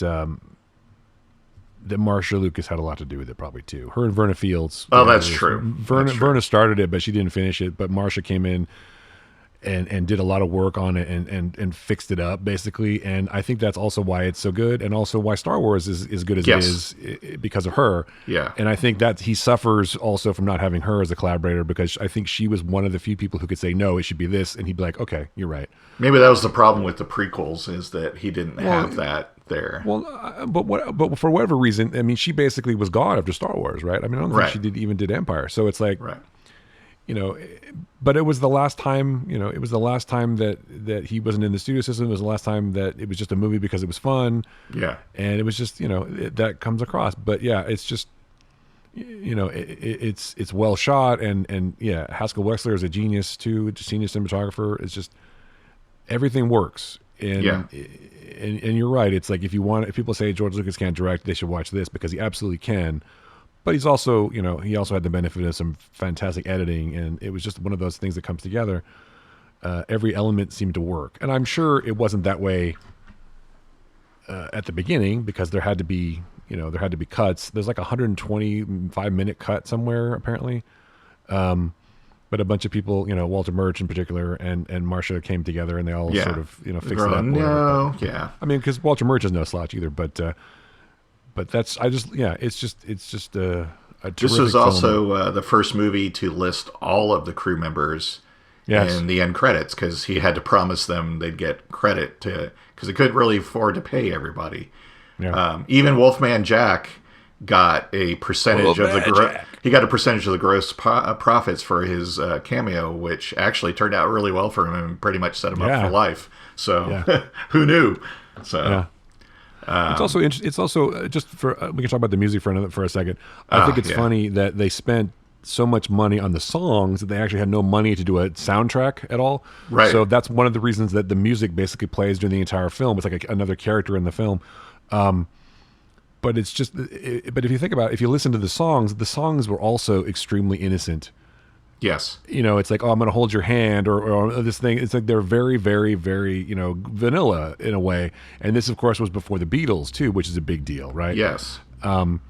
Speaker 1: that Marcia Lucas had a lot to do with it, probably too. Her and Verna Fields.
Speaker 2: Oh, that's true.
Speaker 1: Verna started it, but she didn't finish it. But Marcia came in and did a lot of work on it and fixed it up, basically. And I think that's also why it's so good, and also why Star Wars is as good as it is because of her. Yeah. And I think that he suffers also from not having her as a collaborator, because I think she was one of the few people who could say, no, it should be this. And he'd be like, okay, you're right.
Speaker 2: Maybe that was the problem with the prequels, is that he didn't have that there.
Speaker 1: Well, but for whatever reason, I mean, she basically was gone after Star Wars, right? I mean, I don't think she did Empire. So it's like, but it was the last time, it was the last time that he wasn't in the studio system. It was the last time that it was just a movie because it was fun. Yeah. And it was just, that comes across. But yeah, it's just, it's well shot. And Haskell Wexler is a genius too, senior cinematographer. It's just, everything works. And, and you're right. It's like, if people say George Lucas can't direct, they should watch this, because he absolutely can. But he's also, he also had the benefit of some fantastic editing, and it was just one of those things that comes together. Every element seemed to work, and I'm sure it wasn't that way at the beginning, because there had to be cuts. There's like a 125-minute cut somewhere apparently, but a bunch of people, Walter Murch in particular, and Marcia came together, and they all sort of fixed it up.
Speaker 2: No,
Speaker 1: I mean, because Walter Murch is no slouch either, but that's it's just a
Speaker 2: this was also the first movie to list all of the crew members in the end credits, because he had to promise them they'd get credit because he couldn't really afford to pay everybody. Even Wolfman Jack got a percentage of the gross profits for his cameo, which actually turned out really well for him and pretty much set him up for life. So who knew? So.
Speaker 1: It's also just for we can talk about the music for a second. I think it's funny that they spent so much money on the songs that they actually had no money to do a soundtrack at all. Right. So that's one of the reasons that the music basically plays during the entire film. It's like another character in the film. But it's just, but if you think about it, if you listen to the songs were also extremely innocent.
Speaker 2: Yes.
Speaker 1: It's like, oh, I'm going to hold your hand or this thing. It's like they're very, very, very, vanilla in a way. And this, of course, was before the Beatles, too, which is a big deal, right?
Speaker 2: Yes.
Speaker 1: And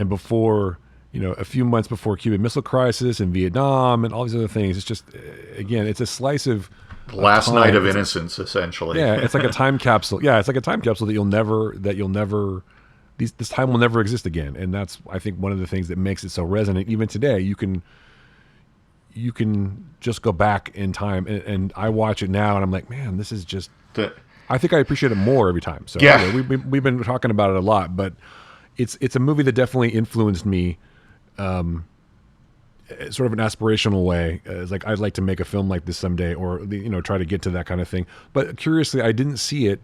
Speaker 1: before, a few months before Cuban Missile Crisis and Vietnam and all these other things. It's just, again, it's a slice of
Speaker 2: the last night of innocence, essentially.
Speaker 1: Yeah, it's like a time capsule. Yeah, it's like a time capsule that you'll never, this time will never exist again. And that's, I think, one of the things that makes it so resonant. Even today, you can just go back in time, and I watch it now, and I'm like, man, this is just. I think I appreciate it more every time. So we've been talking about it a lot, but it's a movie that definitely influenced me sort of an aspirational way. It's like I'd like to make a film like this someday, or try to get to that kind of thing. But curiously, I didn't see it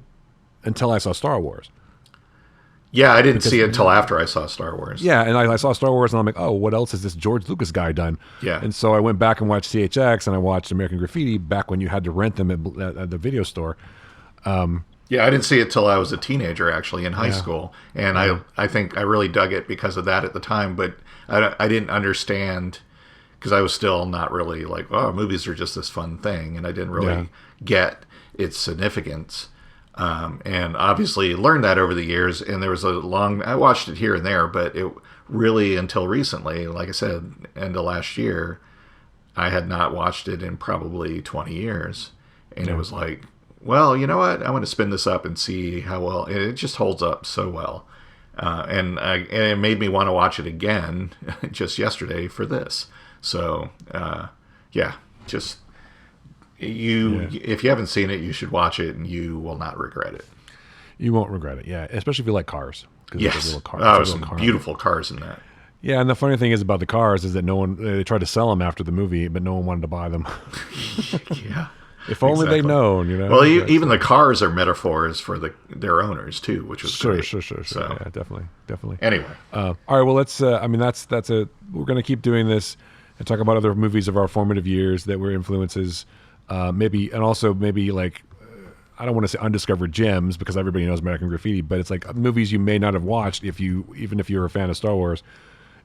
Speaker 1: until I saw Star Wars.
Speaker 2: Yeah, I didn't see it until after I saw Star Wars.
Speaker 1: Yeah, and I saw Star Wars, and I'm like, oh, what else has this George Lucas guy done?
Speaker 2: Yeah.
Speaker 1: And so I went back and watched THX, and I watched American Graffiti back when you had to rent them at the video store.
Speaker 2: Yeah, I didn't see it till I was a teenager, actually, in high school. And I think I really dug it because of that at the time, but I didn't understand, because I was still not really like, oh, movies are just this fun thing, and I didn't really get its significance. And obviously learned that over the years, and there was I watched it here and there, but it really, until recently, like I said, end of last year, I had not watched it in probably 20 years. And it was like, well, you know what? I'm going to spin this up and see how well, it just holds up so well. And it made me want to watch it again just yesterday for this. So, just... if you haven't seen it, you should watch it, and you will not regret it.
Speaker 1: You won't regret it, yeah. Especially if you like cars.
Speaker 2: Yes, there's some beautiful cars in that.
Speaker 1: Yeah, and the funny thing is about the cars is that they tried to sell them after the movie, but no one wanted to buy them.
Speaker 2: Yeah,
Speaker 1: if only they'd known,
Speaker 2: Well, even the cars are metaphors for their owners too, which was great.
Speaker 1: Sure. So, yeah, definitely.
Speaker 2: Anyway,
Speaker 1: all right. Well, let's. We're going to keep doing this and talk about other movies of our formative years that were influences. Maybe like, I don't want to say undiscovered gems, because everybody knows American Graffiti, but it's like movies you may not have watched even if you're a fan of Star Wars,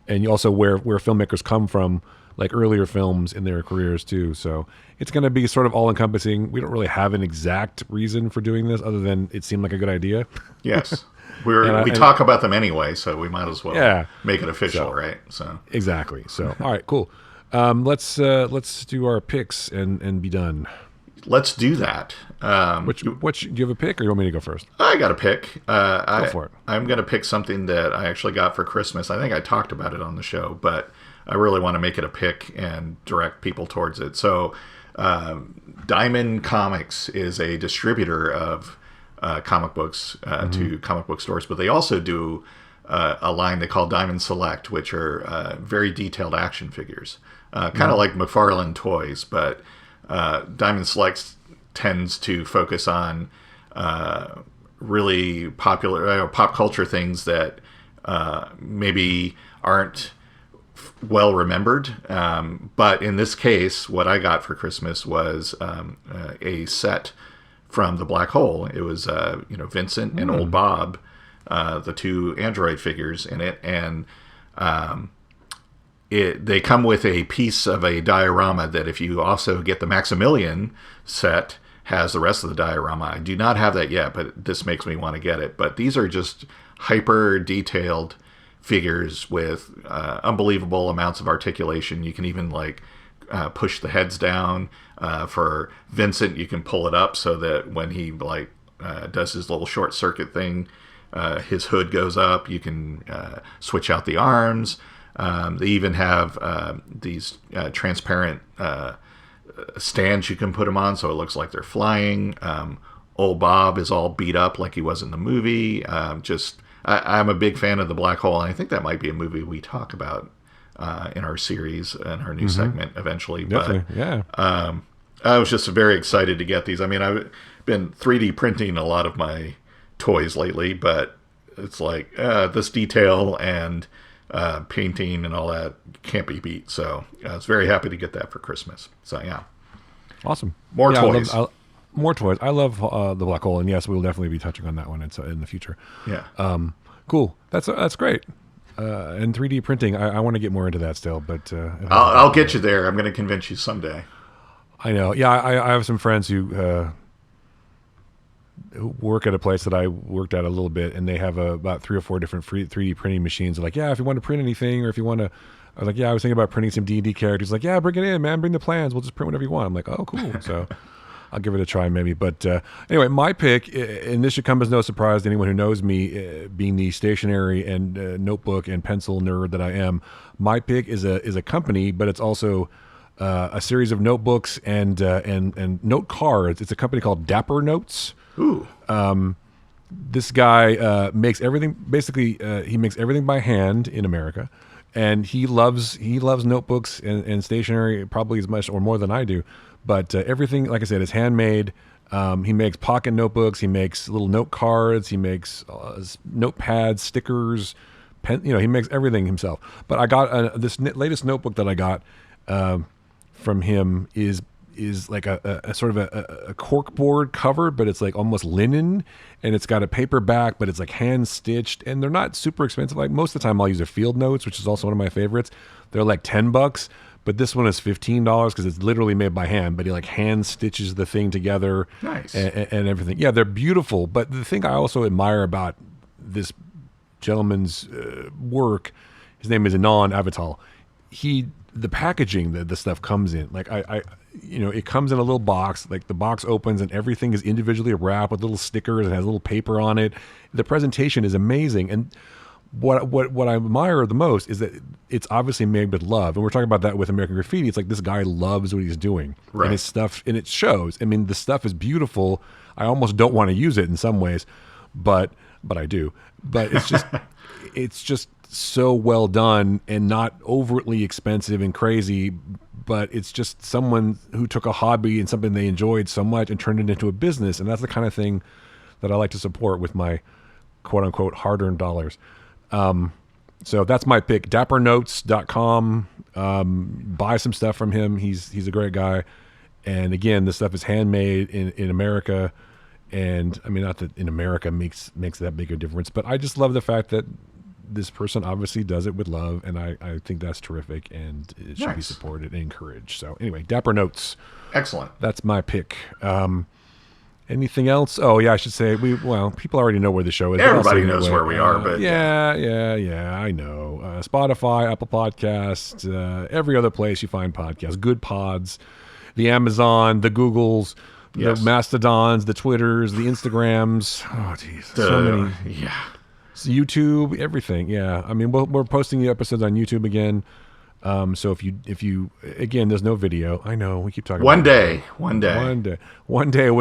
Speaker 1: and you also where filmmakers come from, like earlier films in their careers too. So it's going to be sort of all encompassing. We don't really have an exact reason for doing this other than it seemed like a good idea.
Speaker 2: Yes. We talk about them anyway, so we might as well make it official, right? So
Speaker 1: exactly. So all right, cool. Let's do our picks and be done.
Speaker 2: Let's do that.
Speaker 1: Do you have a pick, or you want me to go first?
Speaker 2: I got a pick.
Speaker 1: Go for it.
Speaker 2: I'm going to pick something that I actually got for Christmas. I think I talked about it on the show, but I really want to make it a pick and direct people towards it. So, Diamond Comics is a distributor of comic books to comic book stores, but they also do a line they call Diamond Select, which are very detailed action figures. Kind of like McFarlane Toys, but Diamond Select tends to focus on really popular pop culture things that maybe aren't well remembered. But in this case, what I got for Christmas was a set from the Black Hole. It was Vincent and Old Bob, the two android figures in it, and they come with a piece of a diorama that, if you also get the Maximilian set, has the rest of the diorama. I do not have that yet, but this makes me want to get it. But these are just hyper detailed figures with unbelievable amounts of articulation. You can even push the heads down. For Vincent, you can pull it up so that when he does his little short circuit thing, his hood goes up. You can switch out the arms. They even have these transparent stands you can put them on, so it looks like they're flying. Old Bob is all beat up like he was in the movie. I'm a big fan of the Black Hole, and I think that might be a movie we talk about in our series and our new segment eventually.
Speaker 1: Definitely,
Speaker 2: but
Speaker 1: yeah.
Speaker 2: I was just very excited to get these. I mean, I've been 3D printing a lot of my toys lately, but it's like this detail and painting and all that can't be beat. So I was very happy to get that for Christmas. So yeah,
Speaker 1: awesome.
Speaker 2: More toys.
Speaker 1: More toys. I love the Black Hole, and yes, we'll definitely be touching on that one in the future.
Speaker 2: Yeah.
Speaker 1: Cool. That's great. And 3D printing, I want to get more into that still, but
Speaker 2: I'll get you there. I'm going to convince you someday.
Speaker 1: I know. Yeah, I have some friends who work at a place that I worked at a little bit, and they have about 3 or 4 different 3D printing machines. They're like, yeah, if you want to print anything, or if you want to, I was like, yeah, I was thinking about printing some D&D characters. Like, yeah, bring it in, man, bring the plans. We'll just print whatever you want. I'm like, oh, cool. So I'll give it a try maybe. But anyway, my pick, and this should come as no surprise to anyone who knows me, being the stationery and notebook and pencil nerd that I am, my pick is a company, but it's also a series of notebooks and note cards. It's a company called Dapper Notes.
Speaker 2: Ooh.
Speaker 1: This guy makes everything. Basically, he makes everything by hand in America, and he loves notebooks and stationery probably as much or more than I do. But everything, like I said, is handmade. He makes pocket notebooks. He makes little note cards. He makes notepads, stickers, pen. He makes everything himself. But I got this latest notebook that I got from him is like a sort of a cork board cover, but it's like almost linen, and it's got a paperback, but it's like hand stitched, and they're not super expensive. Like most of the time, I'll use a Field Notes, which is also one of my favorites. They're like $10. But this one is $15 because it's literally made by hand. But he like hand stitches the thing together,
Speaker 2: Nice.
Speaker 1: and everything. Yeah, they're beautiful. But the thing I also admire about this gentleman's work, his name is Anand Avital. The packaging that the stuff comes in, like it comes in a little box. Like the box opens and everything is individually wrapped with little stickers and has a little paper on it. The presentation is amazing, and what I admire the most is that it's obviously made with love. And we're talking about that with American Graffiti. It's like this guy loves what he's doing.
Speaker 2: Right.
Speaker 1: And his stuff, and it shows. I mean, the stuff is beautiful. I almost don't want to use it in some ways, but I do. But it's just so well done and not overtly expensive and crazy, but it's just someone who took a hobby and something they enjoyed so much and turned it into a business. And that's the kind of thing that I like to support with my quote unquote hard-earned dollars. So that's my pick, dappernotes.com. Buy some stuff from him. He's a great guy. And again, this stuff is handmade in America. And I mean, not that in America makes that big a difference, but I just love the fact that this person obviously does it with love. And I think that's terrific, and it should be supported and encouraged. So anyway, Dapper Notes.
Speaker 2: Excellent.
Speaker 1: That's my pick. Anything else? Oh yeah, I should say people already know where the show is.
Speaker 2: Everybody knows where we are, but
Speaker 1: yeah, I know. Spotify, Apple Podcasts, every other place you find podcasts, Good Pods, the Amazon, the Googles, the Mastodons, the Twitters, the Instagrams. Oh geez, so many.
Speaker 2: Yeah.
Speaker 1: So YouTube, everything. Yeah, I mean, we're posting the episodes on YouTube again. So if you again, there's no video. I know we keep talking.
Speaker 2: One
Speaker 1: day
Speaker 2: when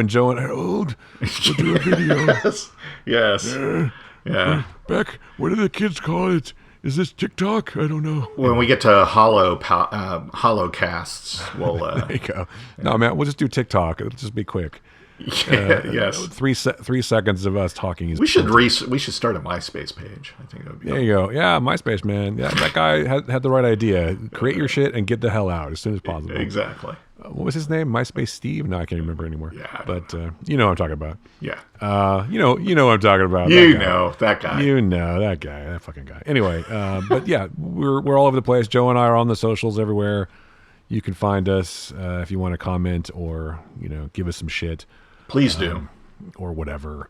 Speaker 1: Joe and Harold will do a video.
Speaker 2: Yes. Yeah.
Speaker 1: Beck, what do the kids call it? Is this TikTok? I don't know.
Speaker 2: When we get to hollow casts, we'll.
Speaker 1: There you go. No, man, we'll just do TikTok. It'll just be quick.
Speaker 2: Yes.
Speaker 1: 3 seconds of us talking is.
Speaker 2: We should start a MySpace page. I think that would be.
Speaker 1: There you go. Yeah, MySpace, man. Yeah, that guy had the right idea. Create your shit and get the hell out as soon as possible.
Speaker 2: Exactly.
Speaker 1: What was his name? MySpace Steve? No, I can't remember anymore.
Speaker 2: Yeah.
Speaker 1: But you know what I'm talking about.
Speaker 2: Yeah.
Speaker 1: You know what I'm talking about.
Speaker 2: You know that guy.
Speaker 1: You know that guy. That fucking guy. Anyway, but yeah, we're all over the place. Joe and I are on the socials everywhere. You can find us if you want to comment or give us some shit.
Speaker 2: Please do.
Speaker 1: Or whatever.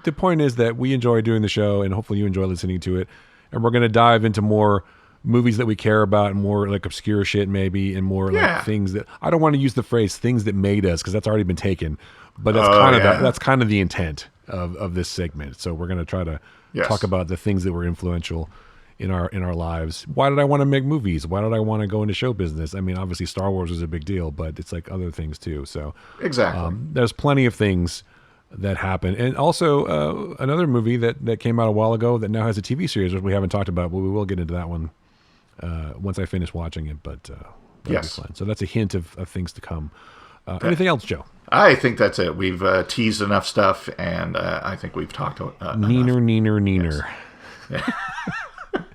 Speaker 1: The point is that we enjoy doing the show, and hopefully you enjoy listening to it. And we're going to dive into more movies that we care about, and more like obscure shit maybe, and more like things that I don't want to use the phrase "things that made us" because that's already been taken. But that's kind of the intent of this segment. So we're going to try to talk about the things that were influential in our lives. Why did I want to make movies? Why did I want to go into show business? I mean, obviously Star Wars was a big deal, but it's like other things too. So
Speaker 2: exactly,
Speaker 1: there's plenty of things that happen. And also another movie that came out a while ago that now has a TV series, which we haven't talked about, but we will get into that one once I finish watching it. But that'll be fun. So that's a hint of things to come. Anything else, Joe?
Speaker 2: I think that's it. We've teased enough stuff, and I think we've talked
Speaker 1: Neener.
Speaker 2: Yes.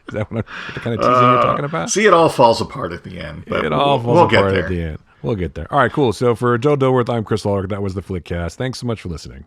Speaker 1: Is that what the kind of teasing you're talking about?
Speaker 2: See, it all falls apart at the end. But
Speaker 1: it all falls apart at the end. We'll get there. All right, cool. So for Joe Dilworth, I'm Chris Lawler. That was the Flickcast. Thanks so much for listening.